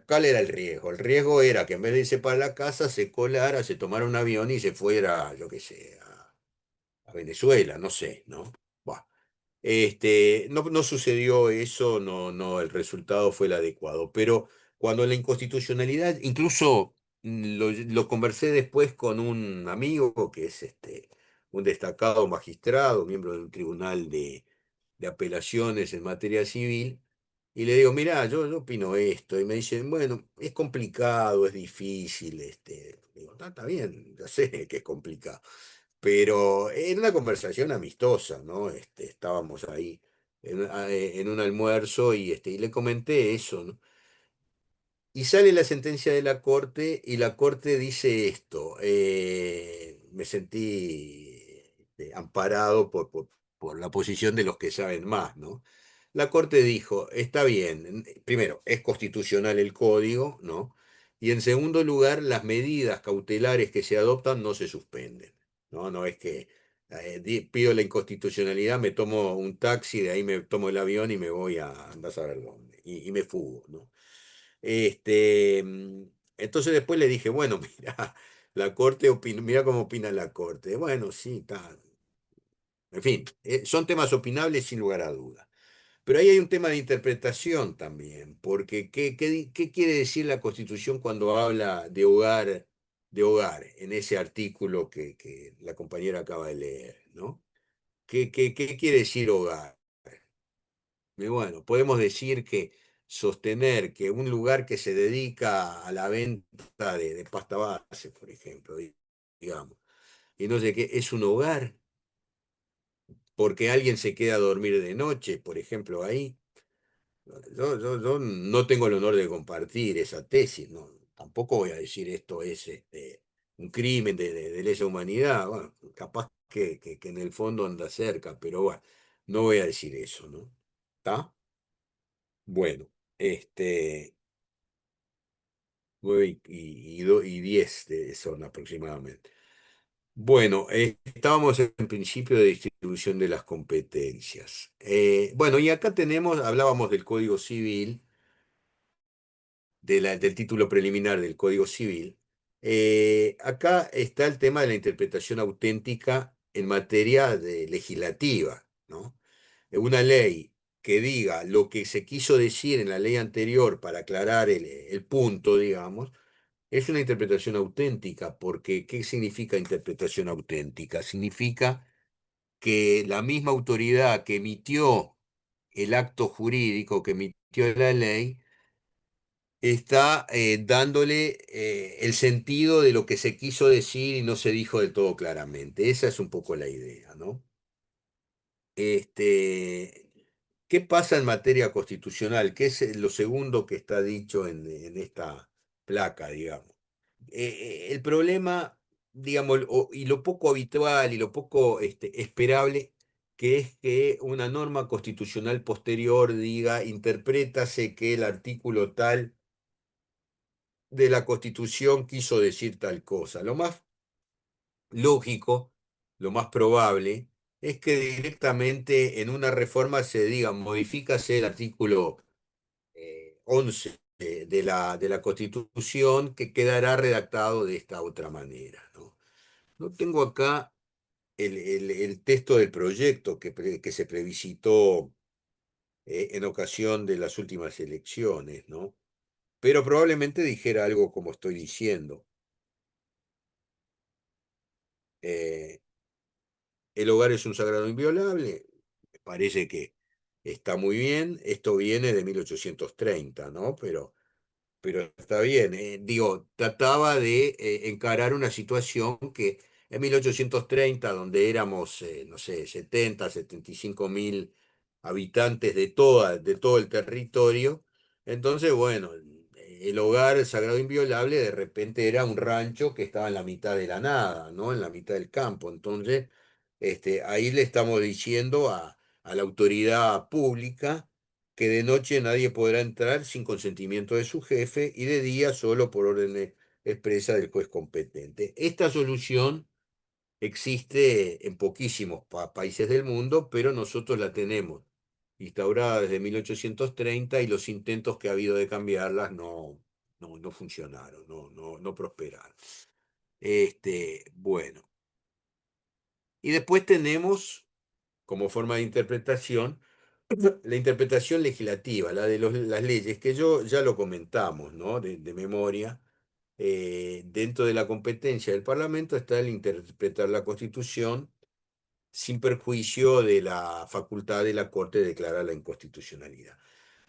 ¿Cuál era el riesgo? El riesgo era que en vez de irse para la casa, se colara, se tomara un avión y se fuera, yo qué sé, a Venezuela, no sé, ¿no? Buah. No sucedió eso, no, el resultado fue el adecuado, pero cuando la inconstitucionalidad, incluso lo conversé después con un amigo que es un destacado magistrado, miembro de un tribunal de apelaciones en materia civil, y le digo, mirá, yo opino esto, y me dicen, bueno, es complicado, es difícil, digo, está bien, ya sé que es complicado, pero en una conversación amistosa, ¿no? Estábamos ahí en un almuerzo y le comenté eso, ¿no? Y sale la sentencia de la corte y la corte dice esto. Me sentí amparado por la posición de los que saben más, ¿no? La corte dijo, está bien, primero, es constitucional el código, ¿no? Y en segundo lugar, las medidas cautelares que se adoptan no se suspenden, ¿no? No es que pido la inconstitucionalidad, me tomo un taxi, de ahí me tomo el avión y me voy a andar a saber dónde, y me fugo, ¿no? Entonces después le dije, bueno, mira, la corte opina, mira cómo opina la corte. Bueno, sí, está. En fin, son temas opinables sin lugar a duda. Pero ahí hay un tema de interpretación también, porque ¿qué quiere decir la Constitución cuando habla de hogar, en ese artículo que la compañera acaba de leer, ¿no? ¿Qué quiere decir hogar? Y bueno, podemos decir que sostener que un lugar que se dedica a la venta de pasta base, por ejemplo, digamos, y no sé qué, es un hogar, porque alguien se queda a dormir de noche, por ejemplo, ahí. Yo no tengo el honor de compartir esa tesis, no, tampoco voy a decir esto es un crimen de lesa humanidad, bueno, capaz que en el fondo anda cerca, pero bueno, no voy a decir eso, ¿no? ¿Está? Bueno, 9:10 son aproximadamente. Bueno, estábamos en principio de distribución de las competencias. Bueno, y acá hablábamos del Código Civil, del título preliminar del Código Civil. Acá está el tema de la interpretación auténtica en materia legislativa, ¿no? Una ley que diga lo que se quiso decir en la ley anterior para aclarar el punto, digamos, es una interpretación auténtica, porque ¿qué significa interpretación auténtica? Significa que la misma autoridad que emitió el acto jurídico, que emitió la ley, está dándole el sentido de lo que se quiso decir y no se dijo del todo claramente. Esa es un poco la idea, ¿no? Este, ¿Qué pasa en materia constitucional? ¿Qué es lo segundo que está dicho en esta placa, digamos? El problema, digamos, y lo poco habitual y lo poco esperable, que es que una norma constitucional posterior diga, interprétase que el artículo tal de la Constitución quiso decir tal cosa. Lo más lógico, lo más probable, es que directamente en una reforma se diga, modifícase el artículo 11 de la Constitución, que quedará redactado de esta otra manera, ¿no? No tengo acá el texto del proyecto que se previsitó en ocasión de las últimas elecciones, ¿no? Pero probablemente dijera algo como estoy diciendo. Eh, el hogar es un sagrado inviolable. Me parece que está muy bien. Esto viene de 1830, ¿no? Pero está bien. Digo, trataba de encarar una situación que en 1830, donde éramos, no sé, 75.000 habitantes de todo el territorio, entonces, bueno, el hogar sagrado inviolable de repente era un rancho que estaba en la mitad de la nada, ¿no? En la mitad del campo. Entonces, ahí le estamos diciendo a la autoridad pública que de noche nadie podrá entrar sin consentimiento de su jefe y de día solo por orden expresa del juez competente. Esta solución existe en poquísimos países del mundo, pero nosotros la tenemos instaurada desde 1830 y los intentos que ha habido de cambiarlas no funcionaron, no prosperaron. Bueno, y después tenemos como forma de interpretación la interpretación legislativa, la de las leyes, que yo ya lo comentamos, ¿no? De memoria. Dentro de la competencia del Parlamento está el interpretar la Constitución sin perjuicio de la facultad de la Corte de declarar la inconstitucionalidad.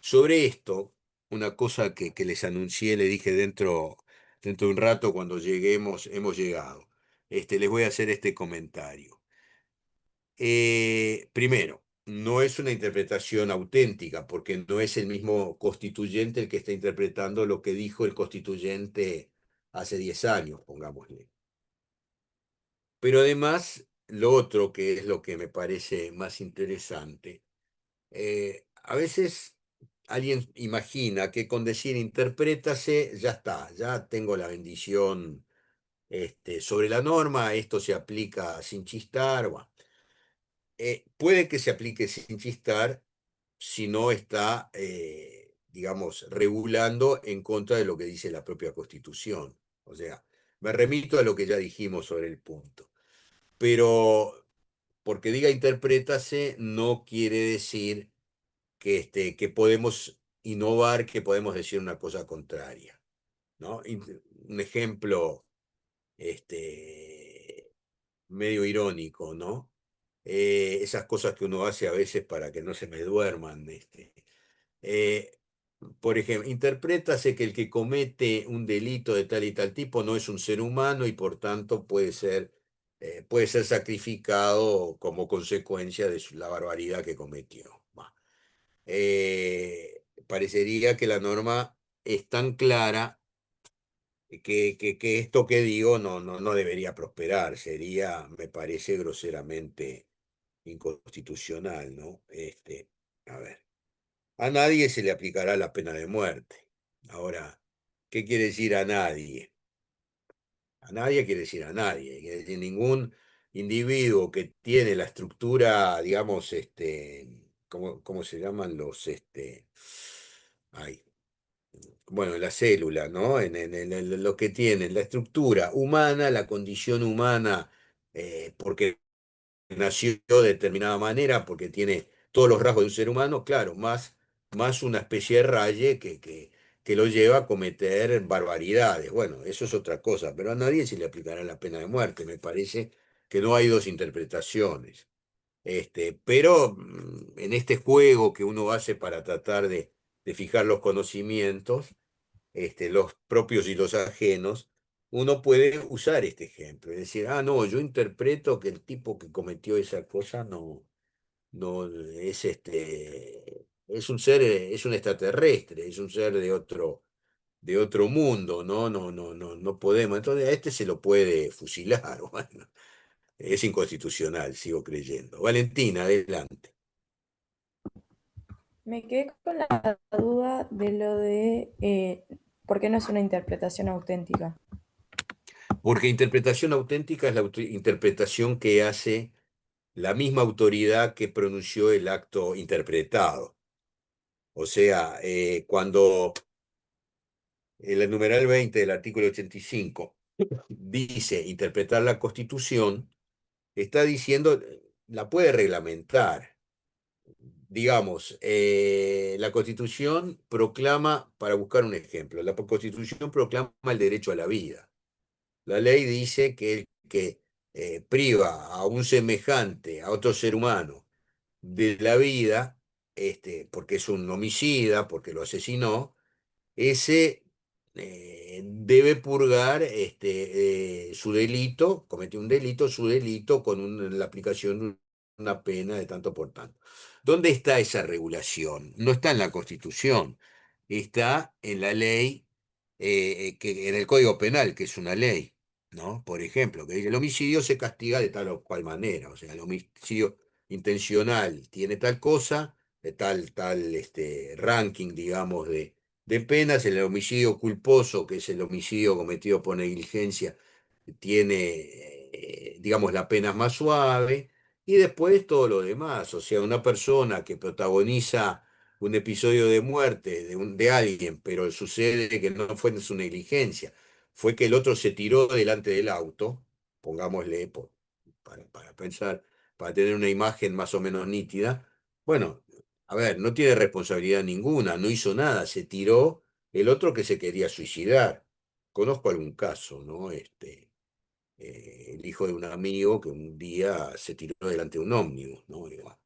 Sobre esto, una cosa que les anuncié, le dije dentro de un rato cuando hemos llegado. Les voy a hacer este comentario. Primero, no es una interpretación auténtica, porque no es el mismo constituyente el que está interpretando lo que dijo el constituyente hace 10 años, pongámosle. Pero además, lo otro, que es lo que me parece más interesante, a veces alguien imagina que con decir interprétase, ya está, ya tengo la bendición sobre la norma, esto se aplica sin chistar. Bueno, puede que se aplique sin chistar si no está, digamos, regulando en contra de lo que dice la propia Constitución. O sea, me remito a lo que ya dijimos sobre el punto. Pero porque diga interprétase no quiere decir que podemos innovar, que podemos decir una cosa contraria, ¿no? Un ejemplo medio irónico, ¿no? Esas cosas que uno hace a veces para que no se me duerman. Eh, por ejemplo, interprétase que el que comete un delito de tal y tal tipo no es un ser humano y por tanto puede ser sacrificado como consecuencia de la barbaridad que cometió. Bah. Parecería que la norma es tan clara que esto que digo no debería prosperar, sería, me parece, groseramente inconstitucional, ¿no? A ver. a nadie se le aplicará la pena de muerte. Ahora, ¿qué quiere decir a nadie? A nadie quiere decir a nadie, quiere decir ningún individuo que tiene la estructura, digamos, ¿cómo se llaman los, ay, bueno, la célula, ¿no? En lo que tienen, la estructura humana, la condición humana, porque nació de determinada manera, porque tiene todos los rasgos de un ser humano, claro, más una especie de raye que lo lleva a cometer barbaridades. Bueno, eso es otra cosa, pero a nadie se le aplicará la pena de muerte. Me parece que no hay dos interpretaciones. Pero en este juego que uno hace para tratar de fijar los conocimientos, los propios y los ajenos, uno puede usar este ejemplo. Es decir, ah, no, yo interpreto que el tipo que cometió esa cosa no es es un ser, es un extraterrestre, es un ser de otro mundo, no podemos. Entonces a este se lo puede fusilar. Bueno, es inconstitucional, sigo creyendo. Valentina, adelante. Me quedé con la duda de lo de por qué no es una interpretación auténtica. Porque interpretación auténtica es la interpretación que hace la misma autoridad que pronunció el acto interpretado. O sea, cuando el numeral 20 del artículo 85 dice interpretar la Constitución, está diciendo, la puede reglamentar. Digamos, la Constitución proclama, para buscar un ejemplo, la Constitución proclama el derecho a la vida. La ley dice que el que priva a un semejante, a otro ser humano, de la vida, porque es un homicida, porque lo asesinó, ese debe purgar su delito, cometió un delito, su delito con la aplicación de una pena de tanto por tanto. ¿Dónde está esa regulación? No está en la Constitución, está en la ley, en el Código Penal, que es una ley, ¿no? Por ejemplo, que dice, el homicidio se castiga de tal o cual manera, o sea, el homicidio intencional tiene tal cosa, de tal ranking, digamos, de penas. El homicidio culposo, que es el homicidio cometido por negligencia, tiene, digamos, la pena más suave, y después todo lo demás. O sea, una persona que protagoniza un episodio de muerte de alguien, pero sucede que no fue en su negligencia, fue que el otro se tiró delante del auto, pongámosle, para pensar, para tener una imagen más o menos nítida. Bueno, a ver, no tiene responsabilidad ninguna, no hizo nada, se tiró el otro que se quería suicidar. Conozco algún caso, ¿no? El hijo de un amigo que un día se tiró delante de un ómnibus, ¿no? Y, bueno,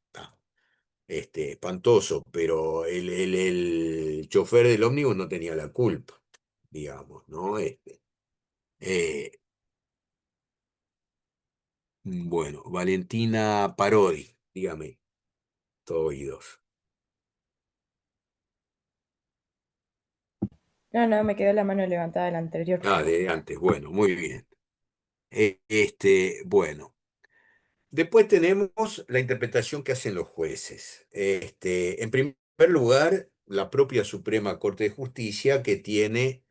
espantoso, pero el chofer del ómnibus no tenía la culpa, digamos, ¿no? Eh, bueno, Valentina Parodi, dígame, todo oídos. No, no, me quedó la mano levantada de la anterior Ah, pregunta. de antes, bueno, muy bien. Bueno. Después tenemos la interpretación que hacen los jueces. En primer lugar, la propia Suprema Corte de Justicia, que tiene,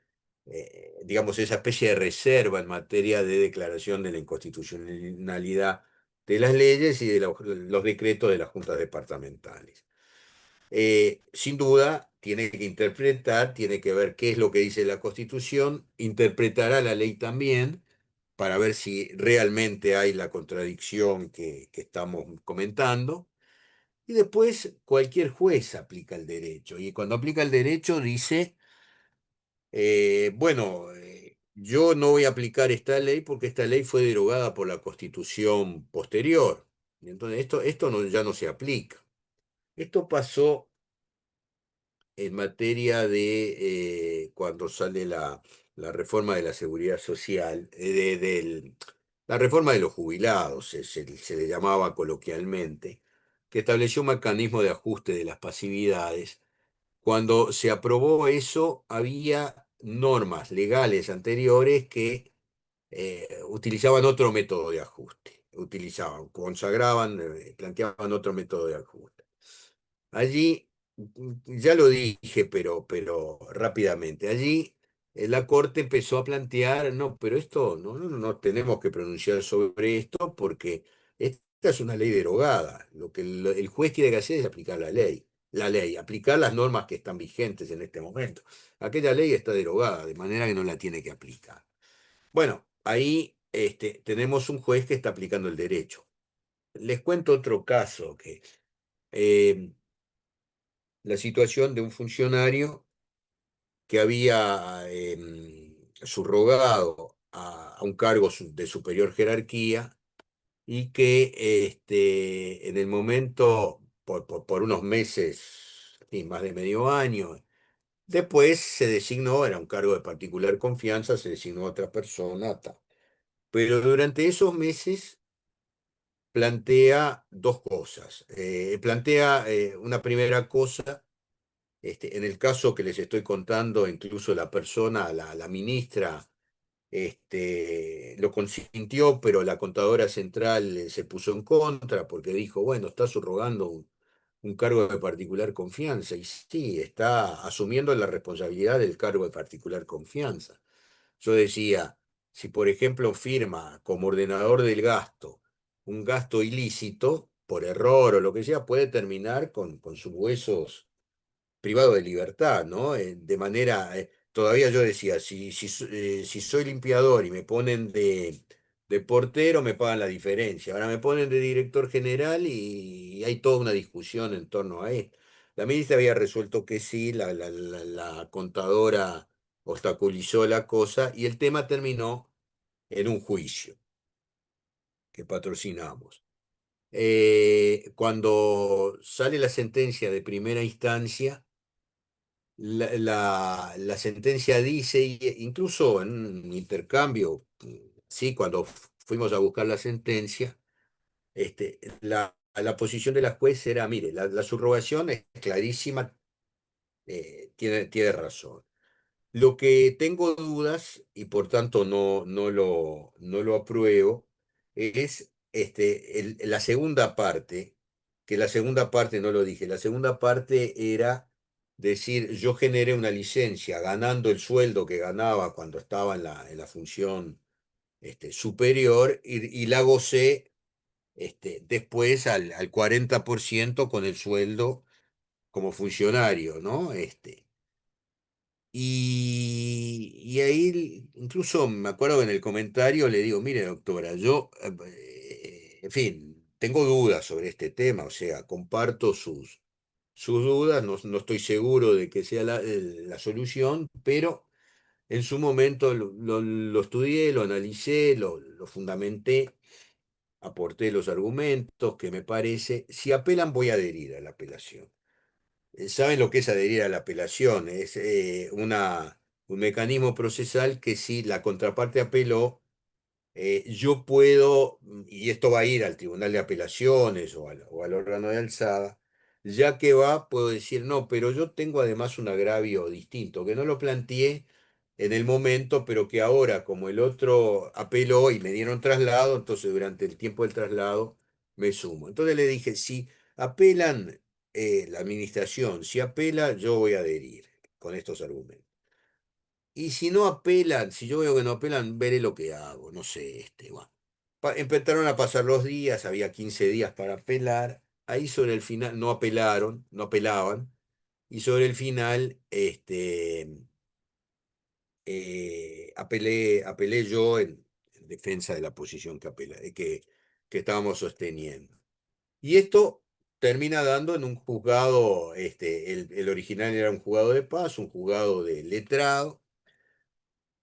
digamos, esa especie de reserva en materia de declaración de la inconstitucionalidad de las leyes y de los decretos de las juntas departamentales. Sin duda, tiene que interpretar, tiene que ver qué es lo que dice la Constitución, interpretará la ley también para ver si realmente hay la contradicción que estamos comentando. Y después cualquier juez aplica el derecho. Y cuando aplica el derecho dice, bueno, yo no voy a aplicar esta ley porque esta ley fue derogada por la Constitución posterior. Y entonces esto ya no se aplica. Esto pasó en materia de cuando sale la reforma de la seguridad social, la reforma de los jubilados, se le llamaba coloquialmente, que estableció un mecanismo de ajuste de las pasividades. Cuando se aprobó eso, había normas legales anteriores que utilizaban otro método de ajuste, consagraban, planteaban otro método de ajuste. Allí Ya lo dije, pero rápidamente. Allí la Corte empezó a plantear, no, pero esto no tenemos que pronunciar sobre esto porque esta es una ley derogada. Lo que el juez tiene que hacer es aplicar la ley, aplicar las normas que están vigentes en este momento. Aquella ley está derogada, de manera que no la tiene que aplicar. Bueno, ahí tenemos un juez que está aplicando el derecho. Les cuento otro caso, que eh, la situación de un funcionario que había subrogado a un cargo de superior jerarquía y que en el momento, por unos meses, y más de medio año, después se designó, era un cargo de particular confianza, se designó a otra persona, ta. Pero durante esos meses plantea dos cosas. Plantea una primera cosa. En el caso que les estoy contando, incluso la persona, la ministra, lo consintió, pero la contadora central se puso en contra porque dijo, bueno, está subrogando un cargo de particular confianza. Y sí, está asumiendo la responsabilidad del cargo de particular confianza. Yo decía, si por ejemplo firma como ordenador del gasto un gasto ilícito, por error o lo que sea, puede terminar con sus huesos privado de libertad, ¿no? De manera, todavía yo decía, si soy limpiador y me ponen de portero, me pagan la diferencia. Ahora me ponen de director general y hay toda una discusión en torno a esto. La ministra había resuelto que sí, la contadora obstaculizó la cosa y el tema terminó en un juicio que patrocinamos. Cuando sale la sentencia de primera instancia, la sentencia dice, incluso en un intercambio, sí, cuando fuimos a buscar la sentencia, la posición de la juez era, mire, la subrogación es clarísima, tiene razón. Lo que tengo dudas, y por tanto no lo apruebo, es la segunda parte, que la segunda parte no lo dije. La segunda parte era decir, yo generé una licencia ganando el sueldo que ganaba cuando estaba en la función superior y la gocé después al 40% con el sueldo como funcionario, ¿no? Y ahí incluso me acuerdo que en el comentario le digo, mire doctora, yo, en fin, tengo dudas sobre este tema, o sea, comparto sus dudas, no estoy seguro de que sea la solución, pero en su momento lo estudié, lo analicé, lo fundamenté, aporté los argumentos que me parece, si apelan voy a adherir a la apelación. ¿Saben lo que es adherir a la apelación? Es un mecanismo procesal que si la contraparte apeló, yo puedo, y esto va a ir al Tribunal de Apelaciones o al órgano de alzada, ya que va, puedo decir, no, pero yo tengo además un agravio distinto, que no lo planteé en el momento, pero que ahora, como el otro apeló y me dieron traslado, entonces durante el tiempo del traslado me sumo. Entonces le dije, si apelan la administración, si apela, yo voy a adherir con estos argumentos. Y si no apelan, si yo veo que no apelan, veré lo que hago, no sé, bueno. Empezaron a pasar los días, había 15 días para apelar, ahí sobre el final no apelaron, no apelaban, y sobre el final, apelé yo en defensa de la posición que estábamos sosteniendo. Y esto termina dando en un juzgado, el original era un juzgado de paz, un juzgado de letrado.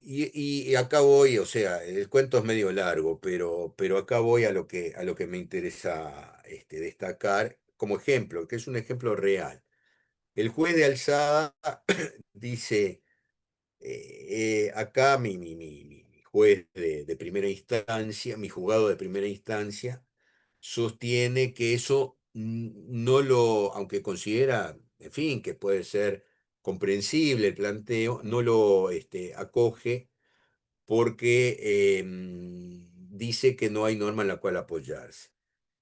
Y acá voy, o sea, el cuento es medio largo, pero acá voy a lo que me interesa destacar como ejemplo, que es un ejemplo real. El juez de alzada dice, acá mi juez de primera instancia, mi juzgado de primera instancia, sostiene que eso no aunque considera, en fin, que puede ser comprensible el planteo, no lo acoge porque dice que no hay norma en la cual apoyarse.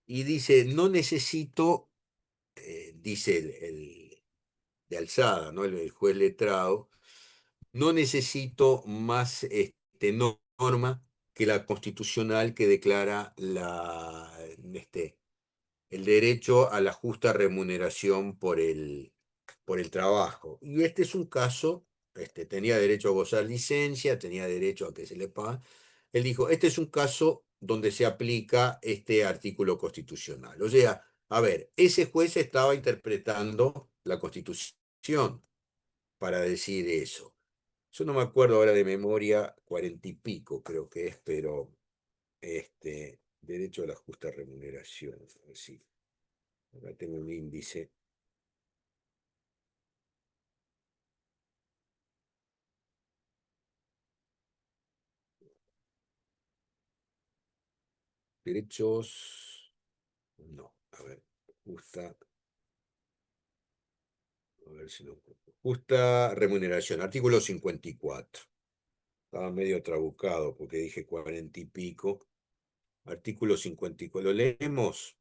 Y dice, no necesito, dice de alzada, ¿no? El juez letrado, no necesito más norma que la constitucional que declara el derecho a la justa remuneración por el trabajo. Y este es un caso, tenía derecho a gozar licencia, tenía derecho a que se le pague. Él dijo, este es un caso donde se aplica este artículo constitucional. O sea, a ver, ese juez estaba interpretando la Constitución para decir eso. Yo no me acuerdo ahora de memoria, 40 y pico creo que es, pero derecho a la justa remuneración. Sí, acá tengo un índice. Derechos, no, a ver, justa, a ver si lo encuentro. Justa remuneración, artículo 54. Estaba medio trabucado porque dije 40 y pico. Artículo 54, ¿lo leemos?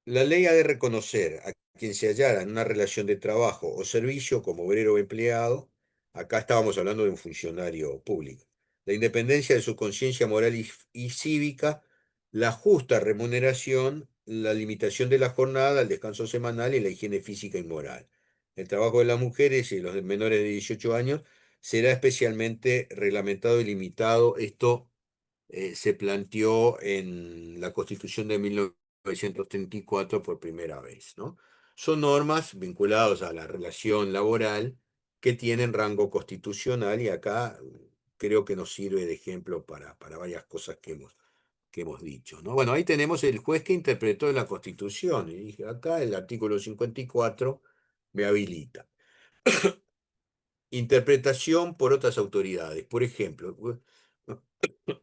La ley ha de reconocer a quien se hallara en una relación de trabajo o servicio como obrero o empleado, acá estábamos hablando de un funcionario público, la independencia de su conciencia moral y cívica, la justa remuneración, la limitación de la jornada, el descanso semanal y la higiene física y moral. El trabajo de las mujeres y los de menores de 18 años será especialmente reglamentado y limitado. Esto se planteó en la Constitución de 1934 por primera vez, ¿no? Son normas vinculadas a la relación laboral que tienen rango constitucional y acá creo que nos sirve de ejemplo para varias cosas que hemos dicho, ¿no? Bueno, ahí tenemos el juez que interpretó la Constitución y dije, acá el artículo 54 me habilita. Interpretación por otras autoridades. Por ejemplo,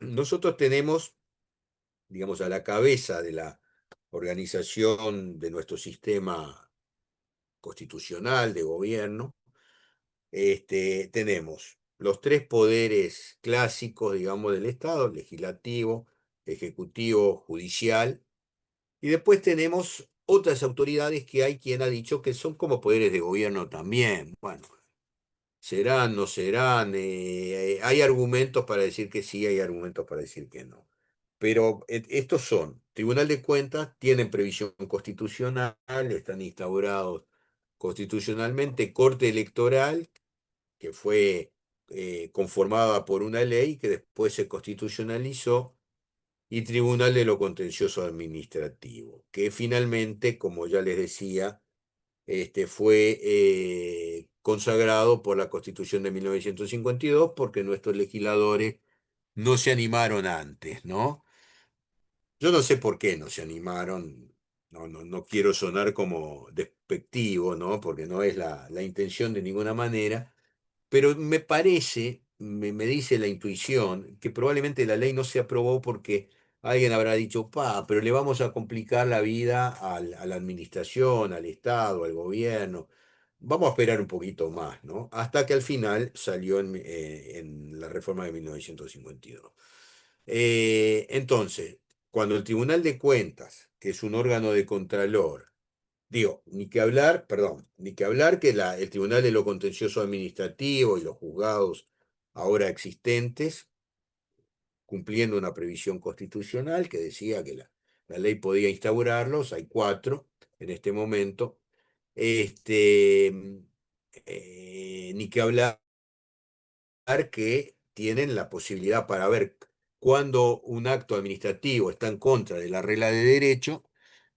nosotros tenemos, digamos, a la cabeza de la organización de nuestro sistema constitucional de gobierno, tenemos los tres poderes clásicos, digamos, del Estado, legislativo, ejecutivo, judicial, y después tenemos otras autoridades que hay quien ha dicho que son como poderes de gobierno también. Bueno, serán, no serán, hay argumentos para decir que sí, hay argumentos para decir que no. Pero estos son, Tribunal de Cuentas, tienen previsión constitucional, están instaurados constitucionalmente, Corte Electoral, que fue conformada por una ley que después se constitucionalizó, y Tribunal de lo Contencioso Administrativo, que finalmente, como ya les decía, fue consagrado por la Constitución de 1952 porque nuestros legisladores no se animaron antes, ¿no? Yo no sé por qué no se animaron, no quiero sonar como despectivo, ¿no? Porque no es la intención de ninguna manera, pero me parece, me dice la intuición, que probablemente la ley no se aprobó porque alguien habrá dicho, pero le vamos a complicar la vida a la administración, al Estado, al gobierno. Vamos a esperar un poquito más, ¿no? Hasta que al final salió en la reforma de 1952. Entonces, cuando el Tribunal de Cuentas, que es un órgano de contralor, digo, ni que hablar, perdón, ni que hablar que el Tribunal de lo Contencioso Administrativo y los juzgados ahora existentes, cumpliendo una previsión constitucional que decía que la ley podía instaurarlos, hay cuatro en este momento, este, ni que hablar que tienen la posibilidad para ver cuando un acto administrativo está en contra de la regla de derecho,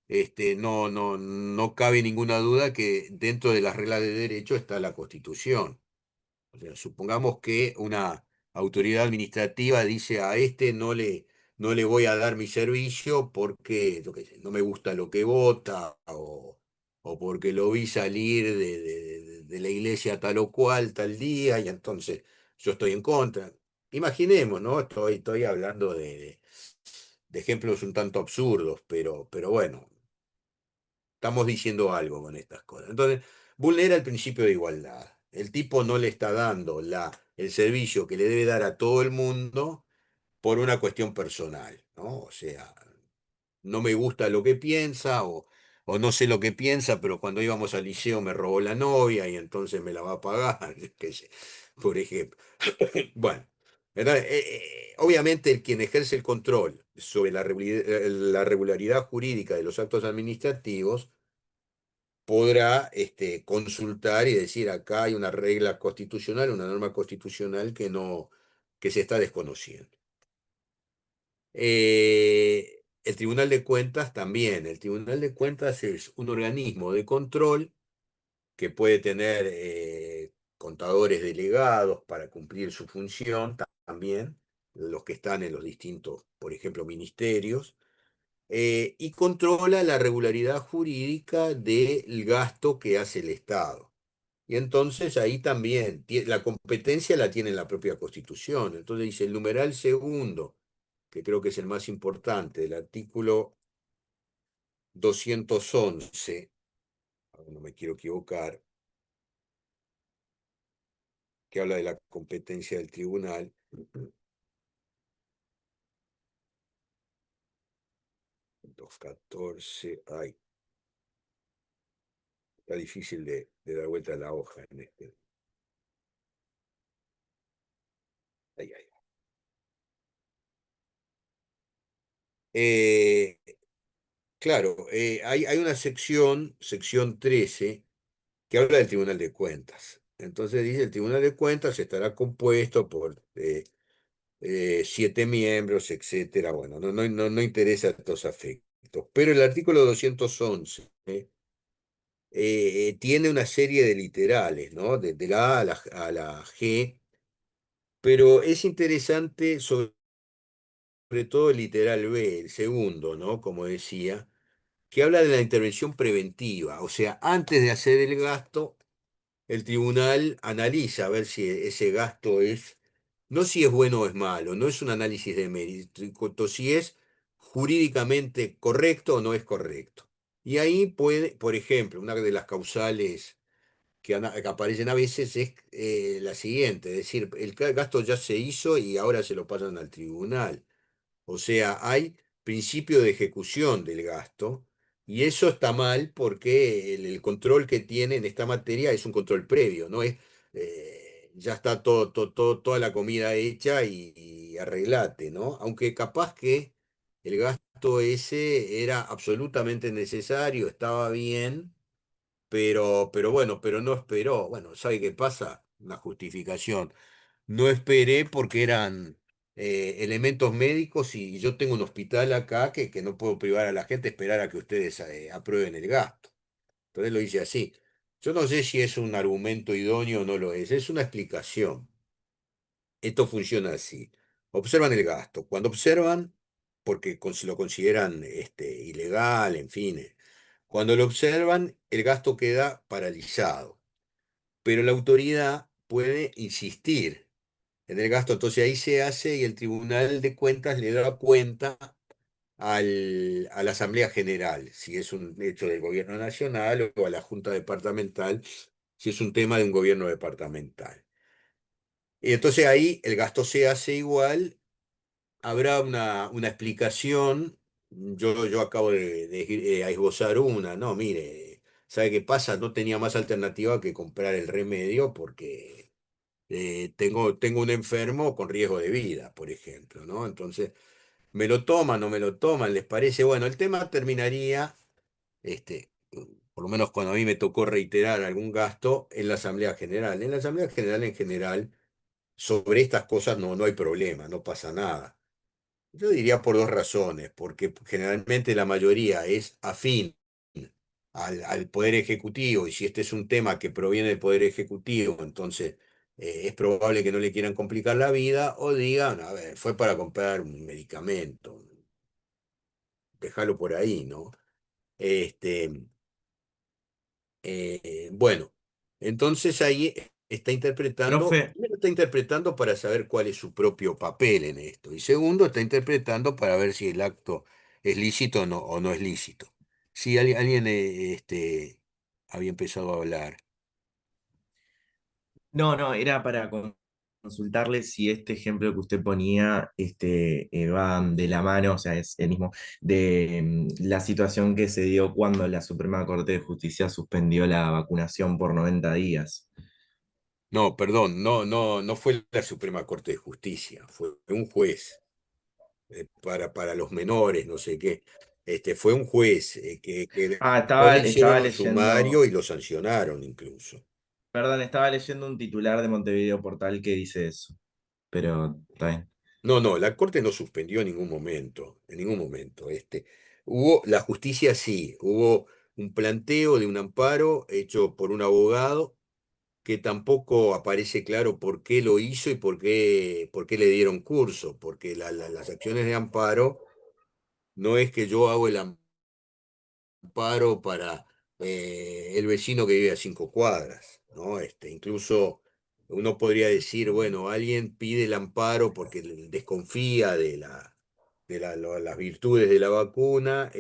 no cabe ninguna duda que dentro de las reglas de derecho está la Constitución. O sea, supongamos que una autoridad administrativa dice a no le voy a dar mi servicio porque, yo qué sé, no me gusta lo que vota o porque lo vi salir de la iglesia tal o cual, tal día, y entonces yo estoy en contra. Imaginemos, ¿no? Estoy hablando de ejemplos un tanto absurdos, pero bueno, estamos diciendo algo con estas cosas. Entonces, vulnera el principio de igualdad. El tipo no le está dando el servicio que le debe dar a todo el mundo por una cuestión personal, ¿no? O sea, no me gusta lo que piensa o no sé lo que piensa, pero cuando íbamos al liceo me robó la novia y entonces me la va a pagar, qué sé, por ejemplo. Bueno, ¿verdad? Obviamente el quien ejerce el control sobre la regularidad jurídica de los actos administrativos podrá consultar y decir acá hay una regla constitucional, una norma constitucional que no, que se está desconociendo. El Tribunal de Cuentas también. El Tribunal de Cuentas es un organismo de control que puede tener contadores delegados para cumplir su función también, los que están en los distintos, por ejemplo, ministerios, y controla la regularidad jurídica del gasto que hace el Estado. Y entonces ahí también la competencia la tiene la propia Constitución. Entonces dice el numeral segundo, que creo que es el más importante, del artículo 211, ahora no me quiero equivocar, que habla de la competencia del tribunal. 214, ay, está difícil de dar vuelta a la hoja en este. Ay, ay. Eh, claro, hay una sección 13, que habla del Tribunal de Cuentas. Entonces dice, el Tribunal de Cuentas estará compuesto por 7 miembros, etcétera. Bueno, no interesa a estos afectos. Pero el artículo 211 tiene una serie de literales, ¿no? De la A a la G, pero es interesante sobre todo el literal B, el segundo, ¿no? Como decía, que habla de la intervención preventiva, o sea, antes de hacer el gasto, el tribunal analiza a ver si ese gasto es, no si es bueno o es malo, no es un análisis de mérito, si es jurídicamente correcto o no es correcto. Y ahí puede, por ejemplo, una de las causales que aparecen a veces es la siguiente, es decir, el gasto ya se hizo y ahora se lo pasan al tribunal. O sea, hay principio de ejecución del gasto y eso está mal porque el control que tiene en esta materia es un control previo, no es ya está toda la comida hecha y arreglate, ¿no? Aunque capaz que el gasto ese era absolutamente necesario, estaba bien, pero bueno, pero no esperó. Bueno, ¿sabe qué pasa? Una justificación. No esperé porque eran elementos médicos y yo tengo un hospital acá que no puedo privar a la gente, esperar a que ustedes aprueben el gasto. Entonces lo hice así. Yo no sé si es un argumento idóneo o no lo es una explicación. Esto funciona así. Observan el gasto. Cuando observan, porque lo consideran ilegal, en fin, cuando lo observan, el gasto queda paralizado. Pero la autoridad puede insistir en el gasto, entonces ahí se hace y el Tribunal de Cuentas le da cuenta a la Asamblea General, si es un hecho del gobierno nacional o a la Junta Departamental, si es un tema de un gobierno departamental. Y entonces ahí el gasto se hace igual, habrá una explicación, yo acabo de esbozar una, no, mire, ¿sabe qué pasa? No tenía más alternativa que comprar el remedio porque tengo un enfermo con riesgo de vida, por ejemplo, ¿no? Entonces, ¿me lo toman, no me lo toman? ¿Les parece? Bueno, el tema terminaría, por lo menos cuando a mí me tocó reiterar algún gasto, en la Asamblea General. En la Asamblea General en general, sobre estas cosas no hay problema, no pasa nada. Yo diría por dos razones, porque generalmente la mayoría es afín al Poder Ejecutivo, y si este es un tema que proviene del Poder Ejecutivo, entonces es probable que no le quieran complicar la vida o digan, a ver, fue para comprar un medicamento, déjalo por ahí, ¿no? Este, bueno, entonces ahí Profe, primero está interpretando para saber cuál es su propio papel en esto, y segundo está interpretando para ver si el acto es lícito o no es lícito. Si alguien había empezado a hablar. no, era para consultarle si este ejemplo que usted ponía va de la mano, o sea, es el mismo, de la situación que se dio cuando la Suprema Corte de Justicia suspendió la vacunación por 90 días. No, perdón, no fue la Suprema Corte de Justicia, fue un juez para los menores, no sé qué. Fue un juez que Ah, después le hicieron estaba un sumario leyendo, y lo sancionaron incluso. perdón, estaba leyendo un titular de Montevideo Portal que dice eso, pero está bien. No, la Corte no suspendió en ningún momento, en ningún momento. Hubo, la justicia sí, hubo un planteo de un amparo hecho por un abogado que tampoco aparece claro por qué lo hizo y por qué le dieron curso, porque las acciones de amparo no es que yo hago el amparo para el vecino que vive a 5 cuadras, ¿no? Incluso uno podría decir, bueno, alguien pide el amparo porque desconfía de las virtudes de la vacuna,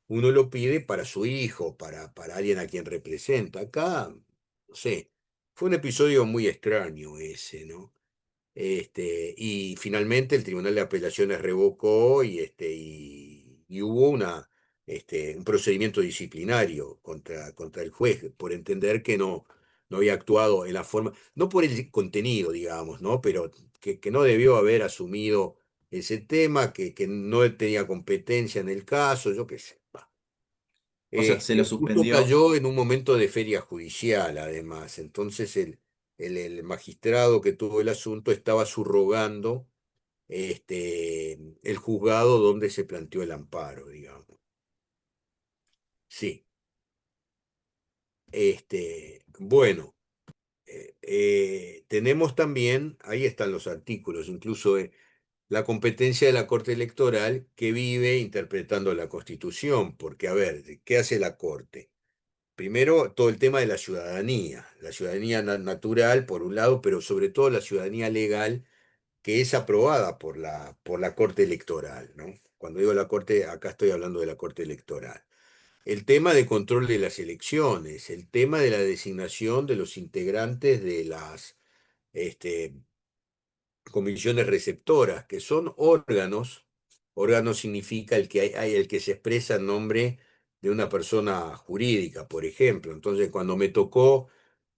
uno lo pide para su hijo, para alguien a quien representa. Acá, no sé, fue un episodio muy extraño ese, ¿no? Y finalmente el Tribunal de Apelaciones revocó y hubo un procedimiento disciplinario contra el juez por entender que no había actuado en la forma, no por el contenido, digamos, ¿no? Pero que no debió haber asumido ese tema, que no tenía competencia en el caso, yo qué sé. O sea, se lo Justo suspendió. cayó en un momento de feria judicial, además. Entonces el magistrado que tuvo el asunto estaba subrogando el juzgado donde se planteó el amparo, digamos. Sí. Bueno, tenemos también, ahí están los artículos, incluso la competencia de la Corte Electoral que vive interpretando la Constitución, porque, a ver, ¿qué hace la Corte? Primero, todo el tema de la ciudadanía natural, por un lado, pero sobre todo la ciudadanía legal, que es aprobada por la Corte Electoral, ¿no? Cuando digo la Corte, acá estoy hablando de la Corte Electoral. El tema de control de las elecciones, el tema de la designación de los integrantes de las este, comisiones receptoras, que son órganos. Órgano significa el que se expresa en nombre de una persona jurídica, por ejemplo. Entonces, cuando me tocó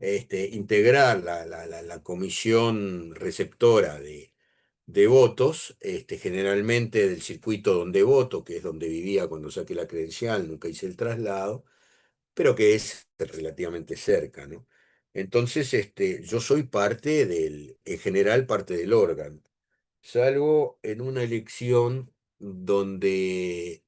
integrar la comisión receptora de votos, generalmente del circuito donde voto, que es donde vivía cuando saqué la credencial, nunca hice el traslado, pero que es relativamente cerca, ¿no? Entonces, yo soy en general parte del órgano, salvo en una elección donde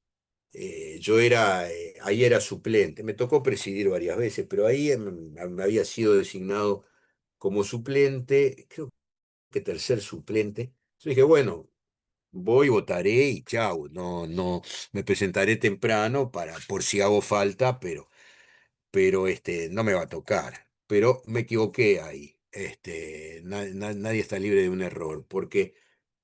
ahí era suplente. Me tocó presidir varias veces, pero ahí me había sido designado como suplente, creo que tercer suplente. Yo dije, bueno, voy, votaré y chau, no, me presentaré temprano por si hago falta, pero no me va a tocar. Pero me equivoqué ahí. Nadie está libre de un error, porque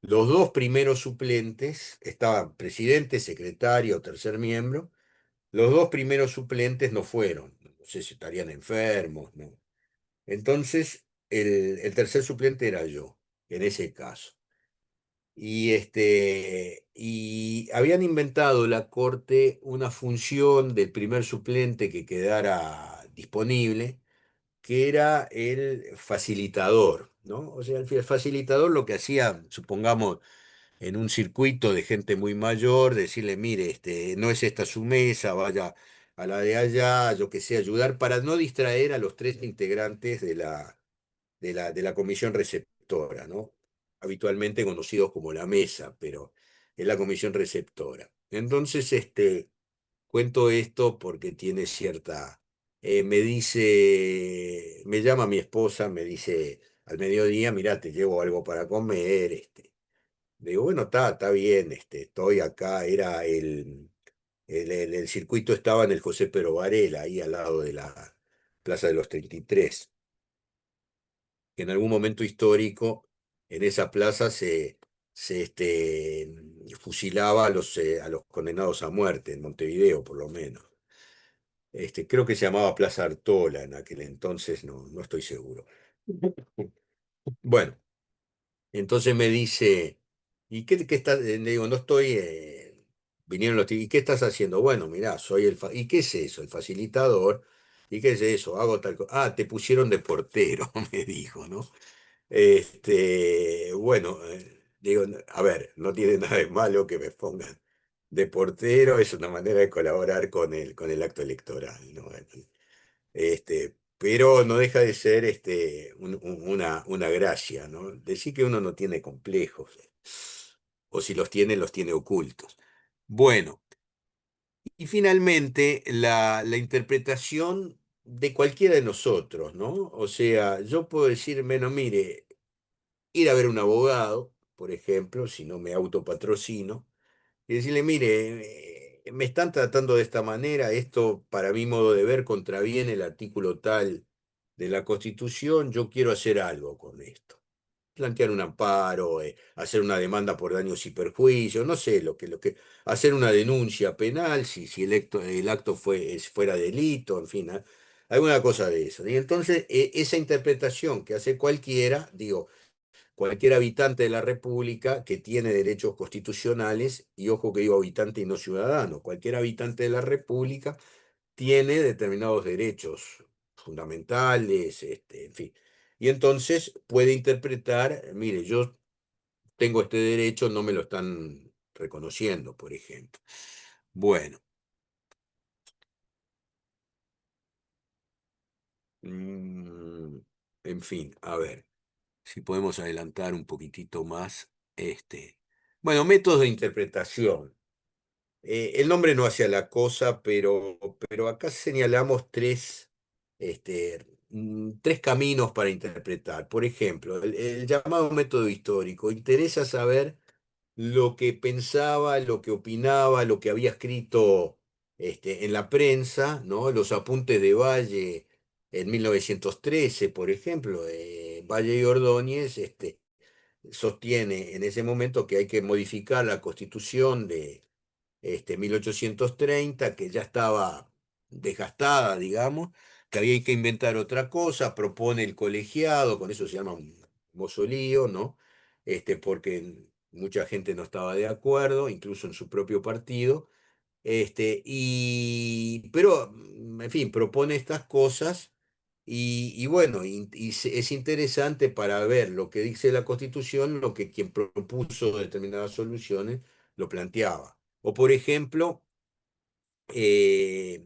los dos primeros suplentes, estaban presidente, secretario, tercer miembro, los dos primeros suplentes no fueron, no sé si estarían enfermos, ¿no? Entonces, el tercer suplente era yo, en ese caso. Y habían inventado la Corte una función del primer suplente que quedara disponible, que era el facilitador, ¿no? O sea, el facilitador lo que hacía, supongamos, en un circuito de gente muy mayor, decirle, mire, no es esta su mesa, vaya a la de allá, yo que sé, ayudar para no distraer a los tres integrantes de la comisión receptora, ¿no? Habitualmente conocidos como la mesa, pero es la comisión receptora. Entonces, cuento esto porque tiene cierta. Me llama mi esposa, me dice al mediodía, mira, te llevo algo para comer. Le digo, bueno, está bien, estoy acá, el circuito estaba en el José Pero Varela, ahí al lado de la Plaza de los 33, que en algún momento histórico en esa plaza se fusilaba a los condenados a muerte, en Montevideo por lo menos. Creo que se llamaba Plaza Artola en aquel entonces, no estoy seguro. Bueno, entonces me dice, ¿y qué estás? Le digo, no estoy, vinieron los tipos, ¿y qué estás haciendo? Bueno, mirá, soy ¿y qué es eso? El facilitador. ¿Y qué es eso? Hago tal cosa. Ah, te pusieron de portero, me dijo, ¿no? Bueno, digo, a ver, no tiene nada de malo que me pongan de portero, es una manera de colaborar con el acto electoral, ¿no? Pero no deja de ser una gracia, ¿no? Decir que uno no tiene complejos, o si los tiene ocultos. Bueno, y finalmente la interpretación de cualquiera de nosotros, ¿no? O sea, yo puedo decir, bueno, mire, ir a ver un abogado, por ejemplo, si no me autopatrocino, y decirle, mire, me están tratando de esta manera, esto para mi modo de ver contraviene el artículo tal de la Constitución, yo quiero hacer algo con esto. Plantear un amparo, hacer una demanda por daños y perjuicios, no sé, hacer una denuncia penal si el acto fuera delito, en fin, alguna cosa de eso. Y entonces, esa interpretación que hace cualquiera, digo, cualquier habitante de la República que tiene derechos constitucionales, y ojo que digo habitante y no ciudadano, cualquier habitante de la República tiene determinados derechos fundamentales, en fin. Y entonces puede interpretar, mire, yo tengo este derecho, no me lo están reconociendo, por ejemplo. Bueno, mm, en fin, a ver. Si podemos adelantar un poquitito más. Bueno, métodos de interpretación. El nombre no hace a la cosa, pero acá señalamos tres caminos para interpretar. Por ejemplo, el llamado método histórico. Interesa saber lo que pensaba, lo que opinaba, lo que había escrito en la prensa, ¿no? Los apuntes de Valle en 1913, por ejemplo. Valle y Ordóñez sostiene en ese momento que hay que modificar la Constitución de 1830, que ya estaba desgastada, digamos, que había que inventar otra cosa, propone el colegiado, con eso se llama un mausoleo, ¿no? Porque mucha gente no estaba de acuerdo, incluso en su propio partido, pero, en fin, propone estas cosas y bueno, es interesante para ver lo que dice la Constitución, lo que quien propuso determinadas soluciones lo planteaba. O por ejemplo, eh,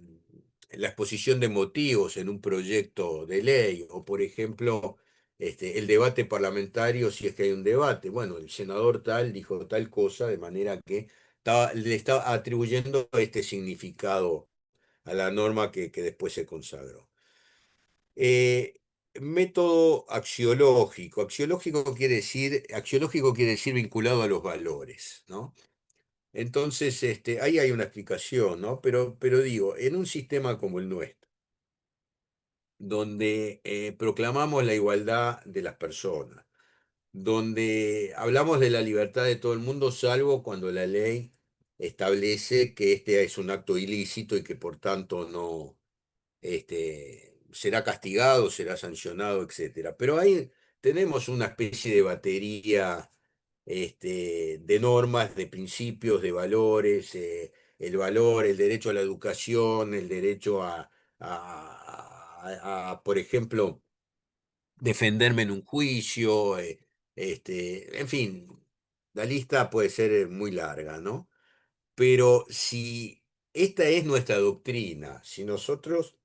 la exposición de motivos en un proyecto de ley, o por ejemplo, el debate parlamentario, si es que hay un debate. Bueno, el senador tal dijo tal cosa, de manera que le estaba atribuyendo este significado a la norma que después se consagró. Eh, Método axiológico. Axiológico quiere decir vinculado a los valores, ¿no? Entonces, ahí hay una explicación, ¿no? Pero digo, en un sistema como el nuestro, donde proclamamos la igualdad de las personas, donde hablamos de la libertad de todo el mundo, salvo cuando la ley establece que este es un acto ilícito y que por tanto no, será castigado, será sancionado, etcétera. Pero ahí tenemos una especie de batería de normas, de principios, de valores, el valor, el derecho a la educación, el derecho por ejemplo, defenderme en un juicio, en fin, la lista puede ser muy larga, ¿no? Pero si esta es nuestra doctrina, si nosotros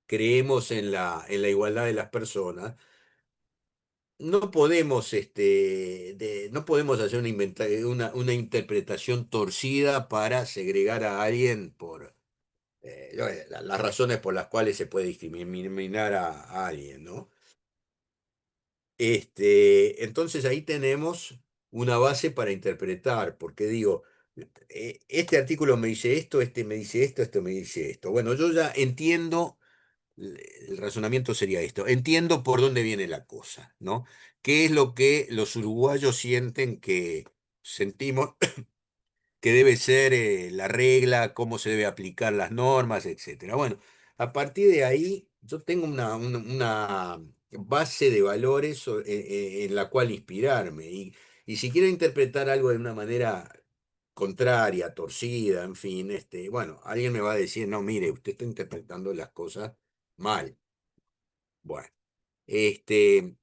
creemos en la igualdad de las personas, no podemos hacer una interpretación torcida para segregar a alguien por las razones por las cuales se puede discriminar a alguien, ¿no? Entonces ahí tenemos una base para interpretar, porque digo, este artículo me dice esto, este me dice esto, esto me dice esto. Bueno, yo ya entiendo. El razonamiento sería esto. Entiendo por dónde viene la cosa, ¿no? ¿Qué es lo que los uruguayos sienten que sentimos que debe ser la regla, cómo se debe aplicar las normas, etcétera? Bueno, a partir de ahí yo tengo base de valores en la cual inspirarme. Y si quiero interpretar algo de una manera contraria, torcida, en fin, bueno, alguien me va a decir, no, mire, usted está interpretando las cosas mal. Bueno, este,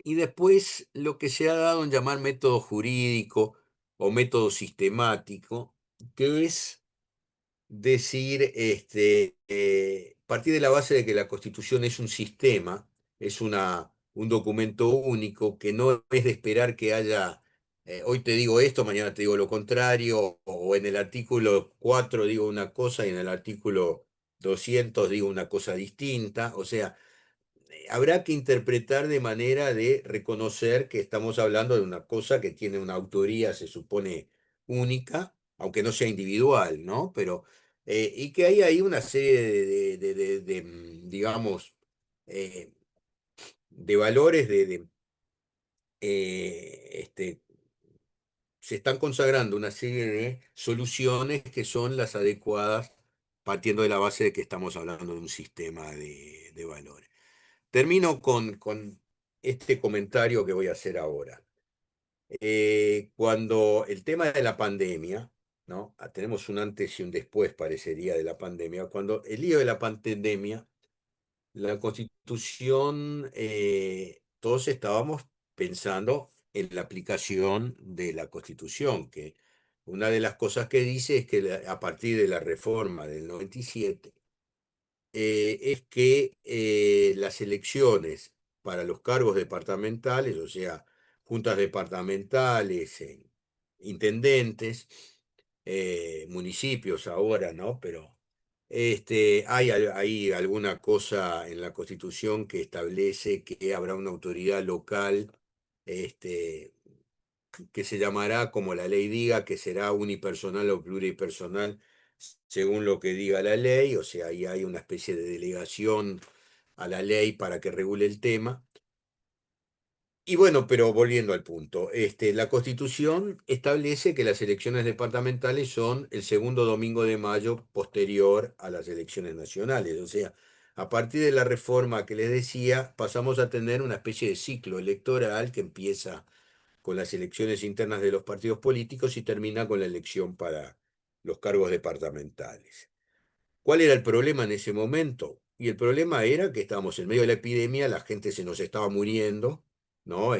y después lo que se ha dado en llamar método jurídico o método sistemático, que es decir, partir de la base de que la Constitución es un sistema, es un documento único, que no es de esperar que haya, hoy te digo esto, mañana te digo lo contrario, o en el artículo 4 digo una cosa y en el artículo 200 digo una cosa distinta, o sea, habrá que interpretar de manera de reconocer que estamos hablando de una cosa que tiene una autoría, se supone, única, aunque no sea individual, ¿no? Pero, y que hay ahí una serie digamos, eh, de valores, se están consagrando una serie de soluciones que son las adecuadas, partiendo de la base de que estamos hablando de un sistema de valores. Termino con este comentario que voy a hacer ahora. Cuando el tema de la pandemia, ¿no? Tenemos un antes y un después, parecería, de la pandemia. Cuando el lío de la pandemia, la Constitución, todos estábamos pensando en la aplicación de la Constitución, que una de las cosas que dice es que a partir de la reforma del 97, es que las elecciones para los cargos departamentales, o sea, juntas departamentales, intendentes, municipios ahora, ¿no? Pero hay alguna cosa en la Constitución que establece que habrá una autoridad local, este, que se llamará como la ley diga, que será unipersonal o pluripersonal, según lo que diga la ley, o sea, ahí hay una especie de delegación a la ley para que regule el tema. Y bueno, pero volviendo al punto, la Constitución establece que las elecciones departamentales son el segundo domingo de mayo posterior a las elecciones nacionales. O sea, a partir de la reforma que les decía, pasamos a tener una especie de ciclo electoral que empieza con las elecciones internas de los partidos políticos y termina con la elección para los cargos departamentales. ¿Cuál era el problema en ese momento? Y el problema era que estábamos en medio de la epidemia, la gente se nos estaba muriendo, ¿no?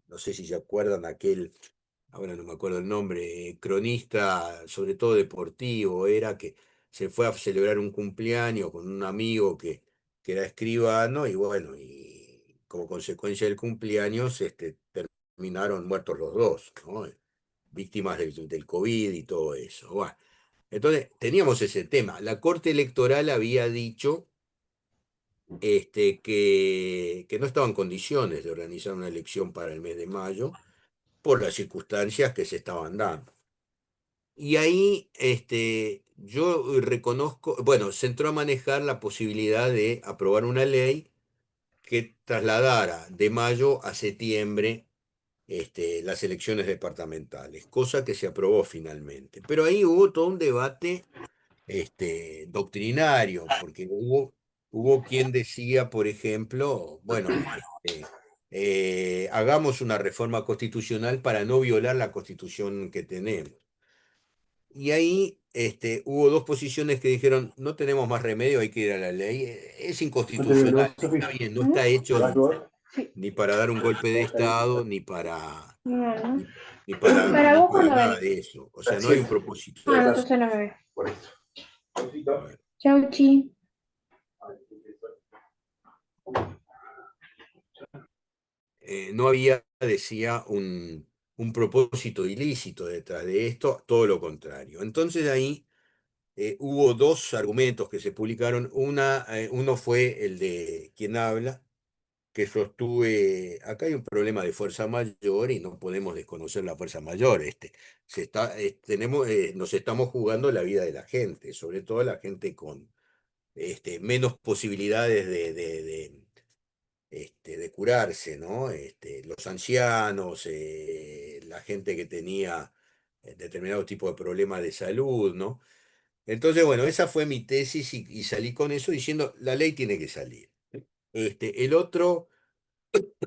No sé si se acuerdan aquel, ahora no me acuerdo el nombre, cronista, sobre todo deportivo, era que se fue a celebrar un cumpleaños con un amigo que era escribano y bueno, y como consecuencia del cumpleaños, terminaron muertos los dos, ¿no? Víctimas del COVID y todo eso. Bueno, entonces teníamos ese tema. La Corte Electoral había dicho que no estaba en condiciones de organizar una elección para el mes de mayo por las circunstancias que se estaban dando. Y ahí yo reconozco, bueno, se entró a manejar la posibilidad de aprobar una ley que trasladara de mayo a septiembre las elecciones departamentales, cosa que se aprobó finalmente. Pero ahí hubo todo un debate doctrinario, porque hubo quien decía, por ejemplo, bueno, hagamos una reforma constitucional para no violar la constitución que tenemos. Y ahí hubo dos posiciones que dijeron, no tenemos más remedio, hay que ir a la ley. Es inconstitucional, está bien, no está hecho ni para dar un golpe de Estado, Bueno. ni, ni para, Para ni vos para cuando nada venís. de eso. O sea, no hay un propósito Ah, de eso. entonces no me ves. Bueno. Chau, chi. No había, decía, un propósito ilícito detrás de esto, todo lo contrario. Entonces ahí hubo dos argumentos que se publicaron. Uno fue el de quien habla, que sostuve, acá hay un problema de fuerza mayor y no podemos desconocer la fuerza mayor. Nos estamos jugando la vida de la gente, sobre todo la gente con menos posibilidades de curarse, ¿no? Los ancianos, la gente que tenía determinado tipo de problemas de salud, ¿no? Entonces, bueno, esa fue mi tesis y salí con eso diciendo, la ley tiene que salir. El otro,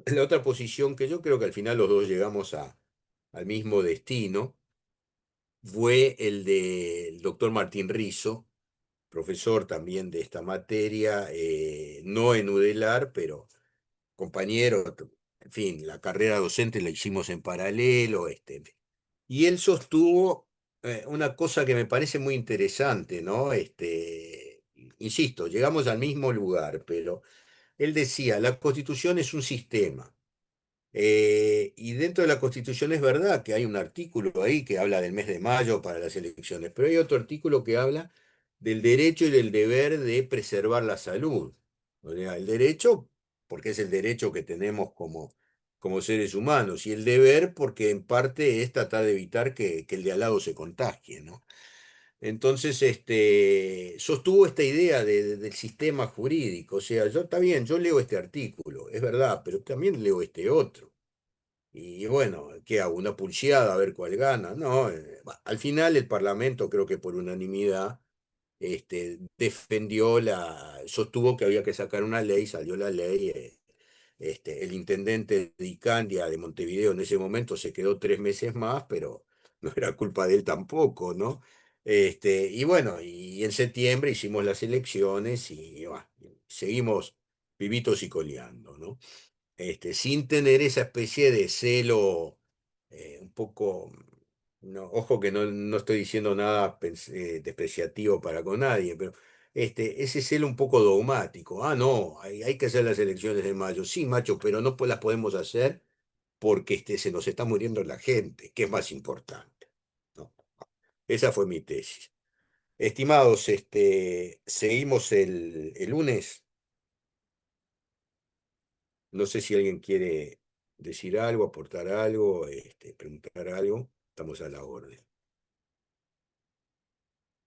la otra posición que yo creo que al final los dos llegamos al mismo destino, fue el del doctor Martín Rizo, profesor también de esta materia, no en UDELAR, pero compañero, en fin, la carrera docente la hicimos en paralelo, en fin. Y él sostuvo una cosa que me parece muy interesante, ¿no? Insisto, llegamos al mismo lugar, pero él decía, la Constitución es un sistema. Y dentro de la Constitución es verdad que hay un artículo ahí que habla del mes de mayo para las elecciones, pero hay otro artículo que habla del derecho y del deber de preservar la salud. O sea, el derecho, porque es el derecho que tenemos como seres humanos, y el deber, porque en parte es tratar de evitar que el de al lado se contagie, ¿no? Entonces, sostuvo esta idea del sistema jurídico. O sea, yo está bien, yo leo este artículo, es verdad, pero también leo este otro. Y bueno, ¿qué hago? ¿Una pulseada a ver cuál gana? No, al final el Parlamento, creo que por unanimidad, sostuvo que había que sacar una ley, salió la ley. El intendente de Icandia de Montevideo en ese momento se quedó 3 meses más, pero no era culpa de él tampoco, ¿no? Y bueno, y en septiembre hicimos las elecciones y bueno, seguimos vivitos y coleando, ¿no? Sin tener esa especie de celo un poco, no, ojo que no estoy diciendo nada despreciativo para con nadie, pero ese celo un poco dogmático. Ah, no, hay que hacer las elecciones de mayo. Sí, macho, pero no las podemos hacer porque se nos está muriendo la gente, que es más importante, ¿no? Esa fue mi tesis. Estimados, seguimos el lunes. No sé si alguien quiere decir algo, aportar algo, preguntar algo. Estamos a la orden.